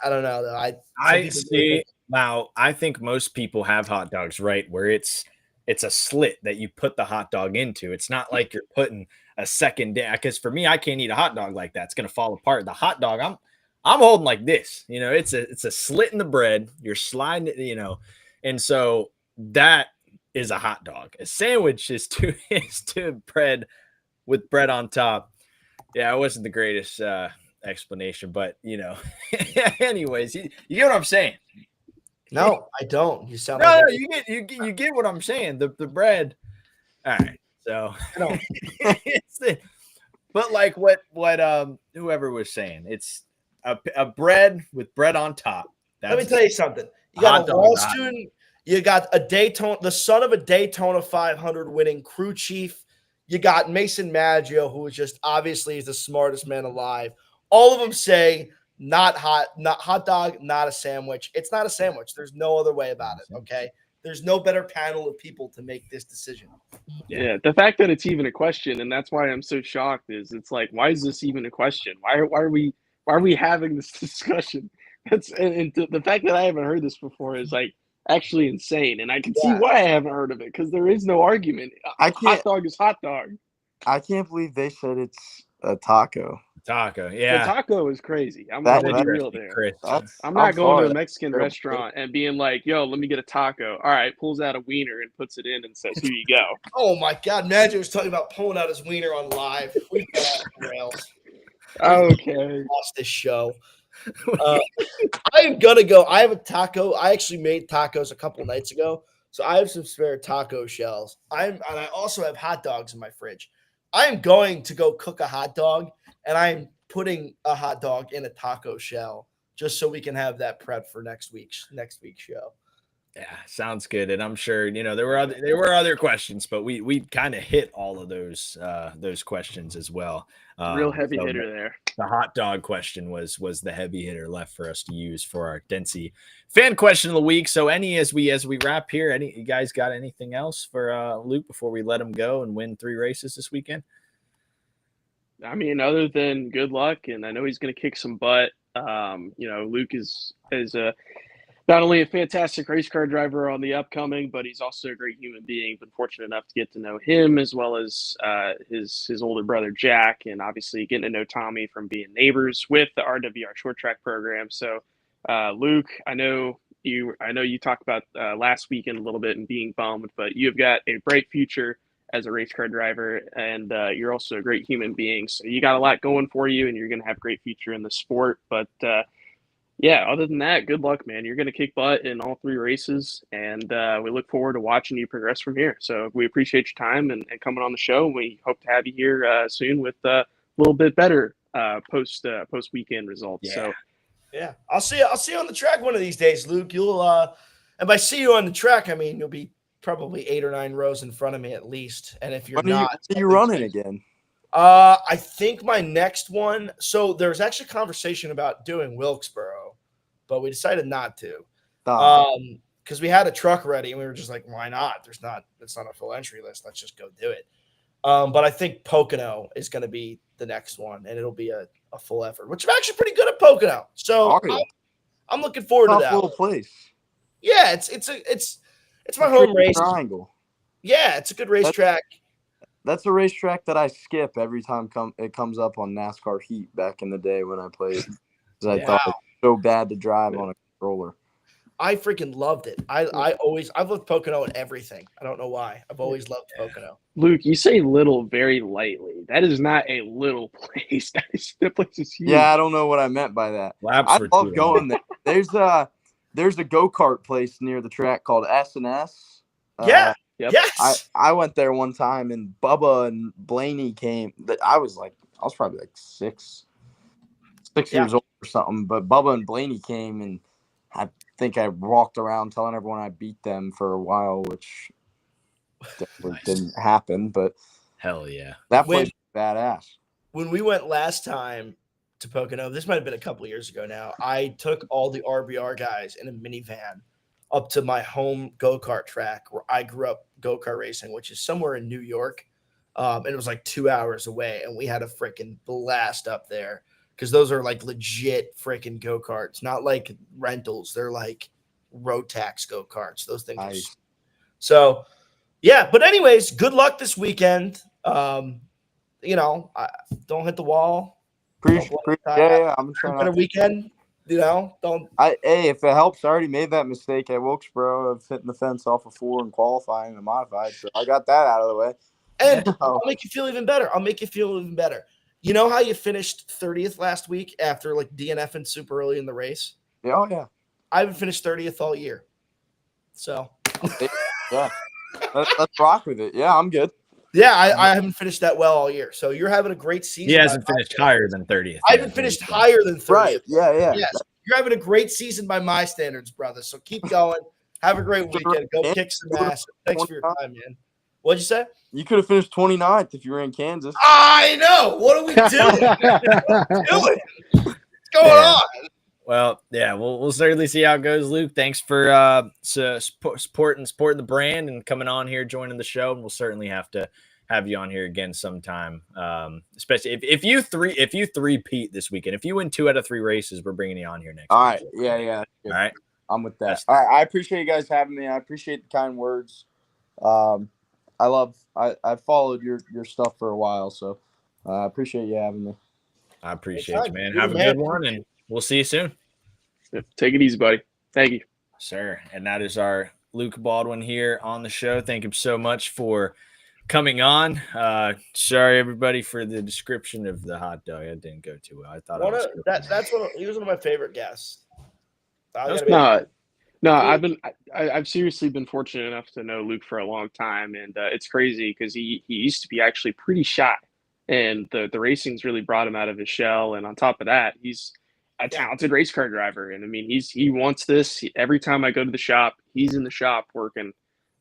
Speaker 2: don't know though. Some
Speaker 1: I
Speaker 2: people
Speaker 1: see. Now, I think most people have hot dogs, right? Where it's a slit that you put the hot dog into. It's not like you're putting a second down. Because for me, I can't eat a hot dog like that. It's gonna fall apart. The hot dog, I'm holding like this. It's a slit in the bread. You're sliding it, and so that is a hot dog. A sandwich is to bread with bread on top. Yeah, it wasn't the greatest explanation, but anyways, you get what I'm saying.
Speaker 2: No, I don't. You sound
Speaker 1: No,
Speaker 2: like
Speaker 1: you get what I'm saying. The bread. All right, so
Speaker 2: I don't.
Speaker 1: but like what whoever was saying, it's a bread with bread on top.
Speaker 2: Let me tell you something. You got a law student. You got a Daytona, the son of a Daytona 500 winning crew chief. You got Mason Maggio, who is just obviously is the smartest man alive. All of them say not hot dog, not a sandwich. It's not a sandwich. There's no other way about it. Okay. There's no better panel of people to make this decision.
Speaker 3: Yeah, the fact that it's even a question, and that's why I'm so shocked, is it's like, why is this even a question? Why are we having this discussion? And the fact that I haven't heard this before is like actually insane, and I can see why I haven't heard of it because there is no argument. Hot dog is hot dog.
Speaker 4: I can't believe they said it's a taco.
Speaker 1: Taco, yeah.
Speaker 3: The taco is crazy. I'm gonna be real there. I'm not going to a Mexican restaurant and being like, "Yo, let me get a taco." All right, pulls out a wiener and puts it in and says, "Here you go."
Speaker 2: Oh my God, Maggio was talking about pulling out his wiener on live. We got off the rails.
Speaker 3: Okay,
Speaker 2: lost this show. I am gonna go. I have a taco. I actually made tacos a couple nights ago, so I have some spare taco shells. And I also have hot dogs in my fridge. I am going to go cook a hot dog, and I'm putting a hot dog in a taco shell just so we can have that prep for next week's show.
Speaker 1: Yeah, sounds good. And I'm sure there were other questions, but we kind of hit all of those questions as well.
Speaker 3: Real heavy hitter there.
Speaker 1: The hot dog question was the heavy hitter left for us to use for our Densey fan question of the week. So as we wrap here, you guys got anything else for Luke before we let him go and win 3 races this weekend?
Speaker 3: I mean, other than good luck, and I know he's going to kick some butt. Luke is not only a fantastic race car driver on the upcoming, but he's also a great human being. Been fortunate enough to get to know him as well as his older brother Jack, and obviously getting to know Tommy from being neighbors with the RWR short track program. So, Luke, I know you talked about last weekend a little bit and being bummed, but you have got a bright future as a race car driver, and you're also a great human being. So you got a lot going for you, and you're going to have a great future in the sport. But yeah, other than that, good luck, man. You're going to kick butt in all 3 races, and we look forward to watching you progress from here. So we appreciate your time and coming on the show. We hope to have you here soon with a little bit better post weekend results.
Speaker 2: Yeah.
Speaker 3: So
Speaker 2: yeah, I'll see you on the track one of these days, Luke. You'll and by see you on the track, I mean you'll be probably 8 or 9 rows in front of me at least. And if you're not,
Speaker 4: are you running again?
Speaker 2: I think my next one. So there's actually conversation about doing Wilkesboro, but we decided not to. Because we had a truck ready and we were just like, why not? It's not a full entry list. Let's just go do it. But I think Pocono is going to be the next one, and it'll be a full effort, which I'm actually pretty good at Pocono. So I'm looking forward to that.
Speaker 4: Little place.
Speaker 2: Yeah, it's my home race.
Speaker 4: Triangle.
Speaker 2: Yeah, it's a good racetrack.
Speaker 4: That's a racetrack that I skip every time it comes up on NASCAR Heat back in the day when I played. Because I thought it was so bad to drive on a controller.
Speaker 2: I freaking loved it. I've loved Pocono and everything. I don't know why. I've always loved Pocono.
Speaker 3: Luke, you say little very lightly. That is not a little place. That place is huge.
Speaker 4: Yeah, I don't know what I meant by that. I love going there. There's a go-kart place near the track called S&S.
Speaker 2: Yeah.
Speaker 3: Yep.
Speaker 2: Yes.
Speaker 4: I went there one time and Bubba and Blaney came. I was probably like 6 years old or something. But Bubba and Blaney came, and I think I walked around telling everyone I beat them for a while, which definitely didn't happen. But
Speaker 1: hell yeah,
Speaker 4: that place was badass.
Speaker 2: When we went last time to Pocono, this might have been a couple of years ago now. I took all the RBR guys in a minivan up to my home go-kart track where I grew up go-kart racing, which is somewhere in New York. And it was like 2 hours away, and we had a freaking blast up there because those are like legit freaking go-karts, not like rentals. They're like road tax go-karts. Those things
Speaker 4: Nice.
Speaker 2: are so yeah. But anyways, good luck this weekend. You know, don't hit the wall.
Speaker 4: Yeah, I'm trying
Speaker 2: to. Weekend, you know, don't.
Speaker 4: Hey, if it helps, I already made that mistake at Wilkesboro of hitting the fence off of 4 and qualifying the modified, so I got that out of the way.
Speaker 2: And I'll make you feel even better. You know how you finished 30th last week after like DNFing super early in the race?
Speaker 4: Yeah.
Speaker 2: I haven't finished 30th all year. So
Speaker 4: yeah, let's rock with it. Yeah, I'm good.
Speaker 2: Yeah, I haven't finished that well all year. So you're having a great season.
Speaker 1: He hasn't finished higher than 30th.
Speaker 2: I haven't finished higher than 30th.
Speaker 4: Right. Yeah.
Speaker 2: Yes. You're having a great season by my standards, brother. So keep going. Have a great weekend. Go kick some ass. Thanks for your time, man. What'd you say?
Speaker 4: You could have finished 29th if you were in Kansas.
Speaker 2: I know. What are we doing? What's going on?
Speaker 1: Well, yeah, we'll certainly see how it goes, Luke. Thanks for supporting the brand and coming on here, joining the show. And we'll certainly have to have you on here again sometime. Especially if you three-peat this weekend. If you win 2 out of 3 races, we're bringing you on here next.
Speaker 4: All right.
Speaker 1: week.
Speaker 4: Yeah.
Speaker 1: All right.
Speaker 4: I'm with that. All right. I appreciate you guys having me. I appreciate the kind words. I followed your stuff for a while, so I appreciate you having me.
Speaker 1: I appreciate you, man. Have a good one, and we'll see you soon.
Speaker 3: Take it easy, buddy. Thank you.
Speaker 1: Sir. And that is our Luke Baldwin here on the show. Thank him so much for coming on. Sorry, everybody, for the description of the hot dog. It didn't go too well. I thought
Speaker 2: he was one of my favorite guests.
Speaker 3: I've seriously been fortunate enough to know Luke for a long time, and it's crazy because he used to be actually pretty shy, and the racing's really brought him out of his shell. And on top of that, he's a talented race car driver, and I mean he wants this. Every time I go to the shop, he's in the shop working,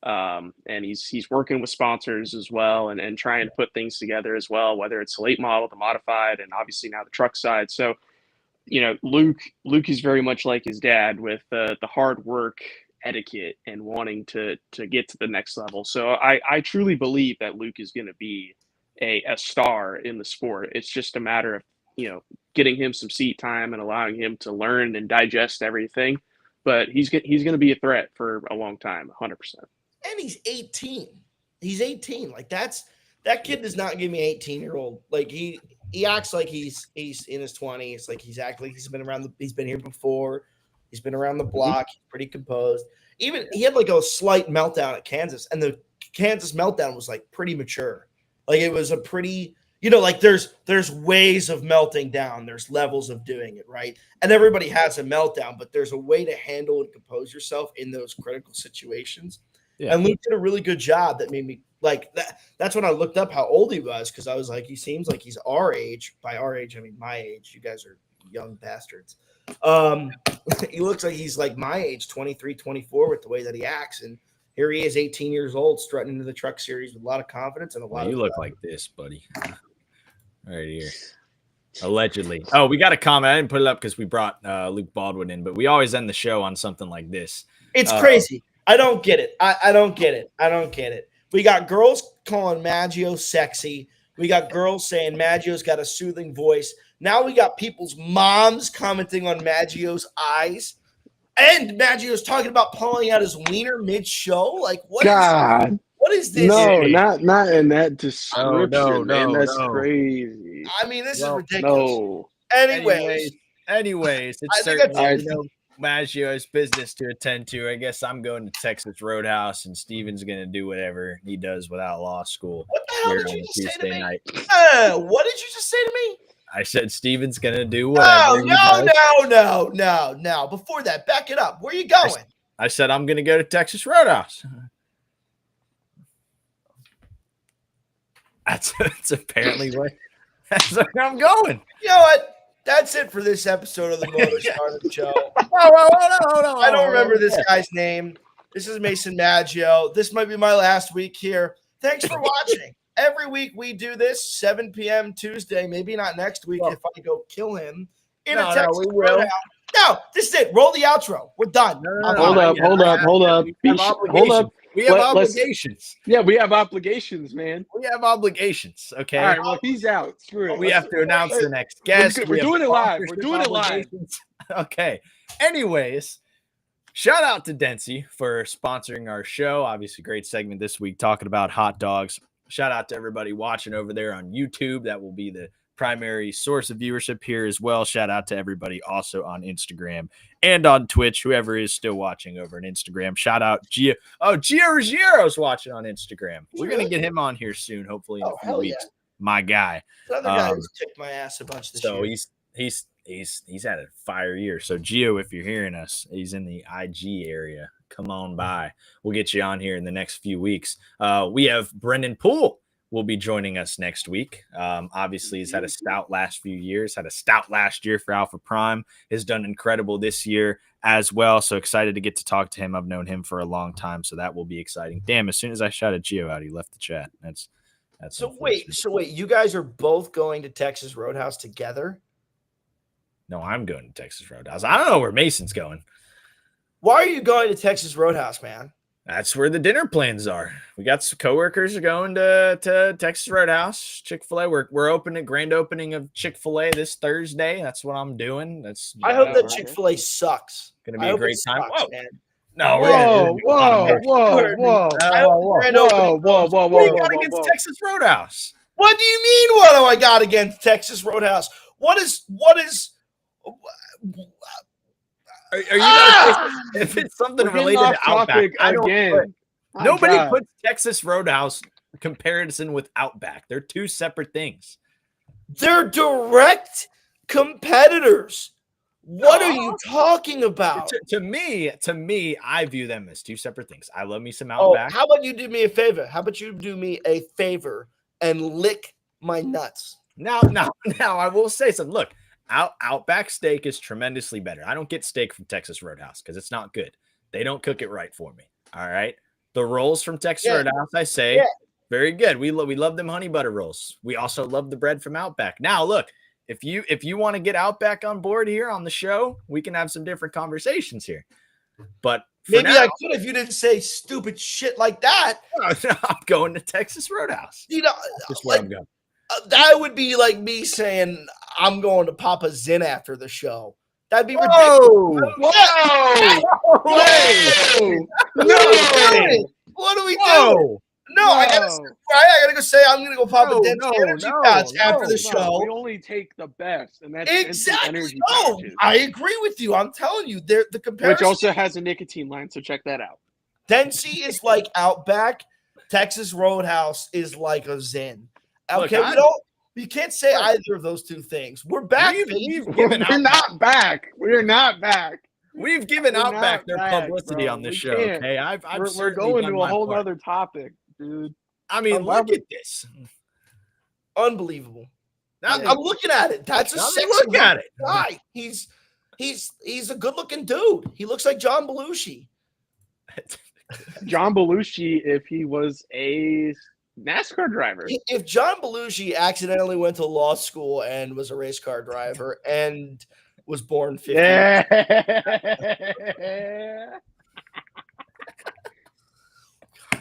Speaker 3: and he's working with sponsors as well, and trying to put things together as well, whether it's the late model, the modified, and obviously now the truck side. So, you know, Luke is very much like his dad with the hard work, etiquette, and wanting to get to the next level. So I truly believe that Luke is going to be a star in the sport. It's just a matter of, you know, getting him some seat time and allowing him to learn and digest everything. But he's going to be a threat for a long time, 100%.
Speaker 2: And he's 18. He's 18. Like that kid does not give me 18-year-old. Like he acts like he's in his 20s. Like he's been here before. He's been around the block. He's pretty composed. Even he had like a slight meltdown at Kansas, and the Kansas meltdown was like pretty mature. Like it was a pretty, you know, like there's ways of melting down. There's levels of doing it, right? And everybody has a meltdown, but there's a way to handle and compose yourself in those critical situations. Yeah. And Luke did a really good job that made me like that. That's when I looked up how old he was, because I was like, he seems like he's our age. By our age, I mean my age. You guys are young bastards. He looks like he's like my age, 23, 24, with the way that he acts. And here he is, 18 years old, strutting into the truck series with a lot of confidence and a lot of.
Speaker 1: You look like this, buddy. Right here. Allegedly. Oh, we got a comment. I didn't put it up because we brought Luke Baldwin in, but we always end the show on something like this.
Speaker 2: It's crazy. I don't get it. I don't get it. We got girls calling Maggio sexy. We got girls saying Maggio's got a soothing voice. Now we got people's moms commenting on Maggio's eyes. And Maggio's talking about pulling out his wiener mid-show. Like, what is this?
Speaker 3: No, not in that description.
Speaker 1: No,
Speaker 3: that's crazy.
Speaker 2: I mean, this is ridiculous. No.
Speaker 1: Anyways, it's certainly Maggio's business to attend to. I guess I'm going to Texas Roadhouse, and Steven's going to do whatever he does without law school.
Speaker 2: What the hell did you just say to me? What did you just say to me?
Speaker 1: I said Steven's going to do whatever.
Speaker 2: No. Before that, back it up. Where are you going?
Speaker 1: I said I'm going to go to Texas Roadhouse. That's apparently that's where I'm going.
Speaker 2: You know what? That's it for this episode of the Motor Stardom Show.
Speaker 1: Hold on.
Speaker 2: I don't remember this guy's name. This is Mason Maggio. This might be my last week here. Thanks for watching. Every week we do this, 7 p.m. Tuesday. Maybe not next week if I go kill him. We will. No, this is it. Roll the outro. We're done.
Speaker 3: Hold up.
Speaker 1: We have
Speaker 3: let's-
Speaker 1: obligations.
Speaker 3: Yeah, we have obligations, man.
Speaker 1: We have obligations. Okay.
Speaker 3: All right, well, he's out. Screw it.
Speaker 1: We have to announce the next guest.
Speaker 3: We're
Speaker 1: We have
Speaker 3: doing it live. We're
Speaker 1: sponsorship
Speaker 3: doing it live.
Speaker 1: obligations. Okay. Anyways, shout out to Dempsey for sponsoring our show. Obviously, great segment this week talking about hot dogs. Shout out to everybody watching over there on YouTube. That will be the primary source of viewership here as well. Shout out to everybody also on Instagram and on Twitch, whoever is still watching over on Instagram. Shout out Gio. Oh, Gio Ruggiero's watching on Instagram. We're going to get him on here soon, hopefully in a few weeks. Yeah. My guy.
Speaker 2: Another guy who's kicked my ass a bunch this year.
Speaker 1: So he's had a fire year. So Gio, if you're hearing us, he's in the IG area. Come on by. We'll get you on here in the next few weeks. We have Brendan Poole will be joining us next week. Obviously, he's had a stout last few years, had a stout last year for Alpha Prime, has done incredible this year as well. So excited to get to talk to him. I've known him for a long time, so that will be exciting. Damn, as soon as I shouted Gio out, he left the chat. That's
Speaker 2: so wait, you guys are both going to Texas Roadhouse together?
Speaker 1: No, I'm going to Texas Roadhouse. I don't know where Mason's going.
Speaker 2: Why are you going to Texas Roadhouse, man?
Speaker 1: That's where the dinner plans are. We got some coworkers going to Texas Roadhouse, Chick-fil-A. We're opening grand opening of Chick-fil-A this Thursday. That's what I'm doing.
Speaker 2: I hope that Chick-fil-A sucks.
Speaker 1: Gonna be a great time.
Speaker 2: Sucks, man.
Speaker 1: No,
Speaker 3: whoa.
Speaker 1: What do you got against Texas Roadhouse?
Speaker 2: What do you mean? What do I got against Texas Roadhouse? What is?
Speaker 1: Are you guys, if it's something related to Outback, nobody puts Texas Roadhouse comparison with Outback. They're two separate things.
Speaker 2: They're direct competitors. What are you talking about?
Speaker 1: To me, I view them as two separate things. I love me some Outback.
Speaker 2: How about you do me a favor? How about you do me a favor and lick my nuts?
Speaker 1: Now, I will say something. Look. Outback steak is tremendously better. I don't get steak from Texas Roadhouse because it's not good. They don't cook it right for me. All right. The rolls from Texas Roadhouse, I say, very good. We love them honey butter rolls. We also love the bread from Outback. Now, look, if you want to get Outback on board here on the show, we can have some different conversations here. But
Speaker 2: maybe I could if you didn't say stupid shit like that.
Speaker 1: I'm going to Texas Roadhouse.
Speaker 2: You know,
Speaker 1: that's where I'm going.
Speaker 2: That would be like me saying I'm going to Papa Zin after the show. That'd be ridiculous.
Speaker 3: Whoa!
Speaker 2: No! What do we do? No, I gotta go say I'm gonna go Papa Zin energy pouch after the show.
Speaker 3: We only take the best, and that's
Speaker 2: exactly. No, I agree with you. I'm telling you, the comparison,
Speaker 3: which also has a nicotine line, so check that out.
Speaker 2: Dempsey is like Outback. Texas Roadhouse is like a Zen. Okay, you can't say either of those two things. We're back.
Speaker 3: We're not back. We're not back.
Speaker 1: We've given Outback their publicity on this show. Okay,
Speaker 3: we're going to a whole other topic, dude.
Speaker 1: I mean, look at this.
Speaker 2: Unbelievable. I'm looking at it. That's a sexy
Speaker 1: look at it.
Speaker 2: Guy. He's a good-looking dude. He looks like John Belushi.
Speaker 3: John Belushi, if he was a NASCAR driver.
Speaker 2: If John Belushi accidentally went to law school and was a race car driver and was born 50.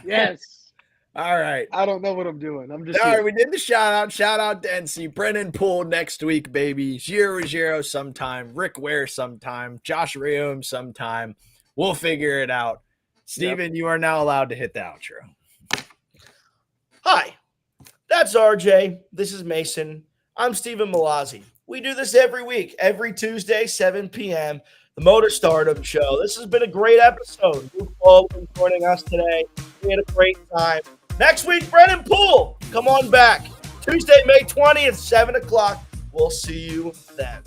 Speaker 3: Yes.
Speaker 1: All right.
Speaker 3: I don't know what I'm doing. I'm just
Speaker 1: all right. We did the shout out. Shout out Dempsey, Brennan Poole next week, baby. Giro sometime. Rick Ware sometime. Josh Riom sometime. We'll figure it out. Steven, you are now allowed to hit the outro.
Speaker 2: Hi, that's RJ. This is Mason. I'm Steven Malazzi. We do this every week, every Tuesday, 7 p.m., the Motor Stardom Show. This has been a great episode. Luke Baldwin joining us today. We had a great time. Next week, Brennan Poole. Come on back. Tuesday, May 20th, 7 o'clock. We'll see you then.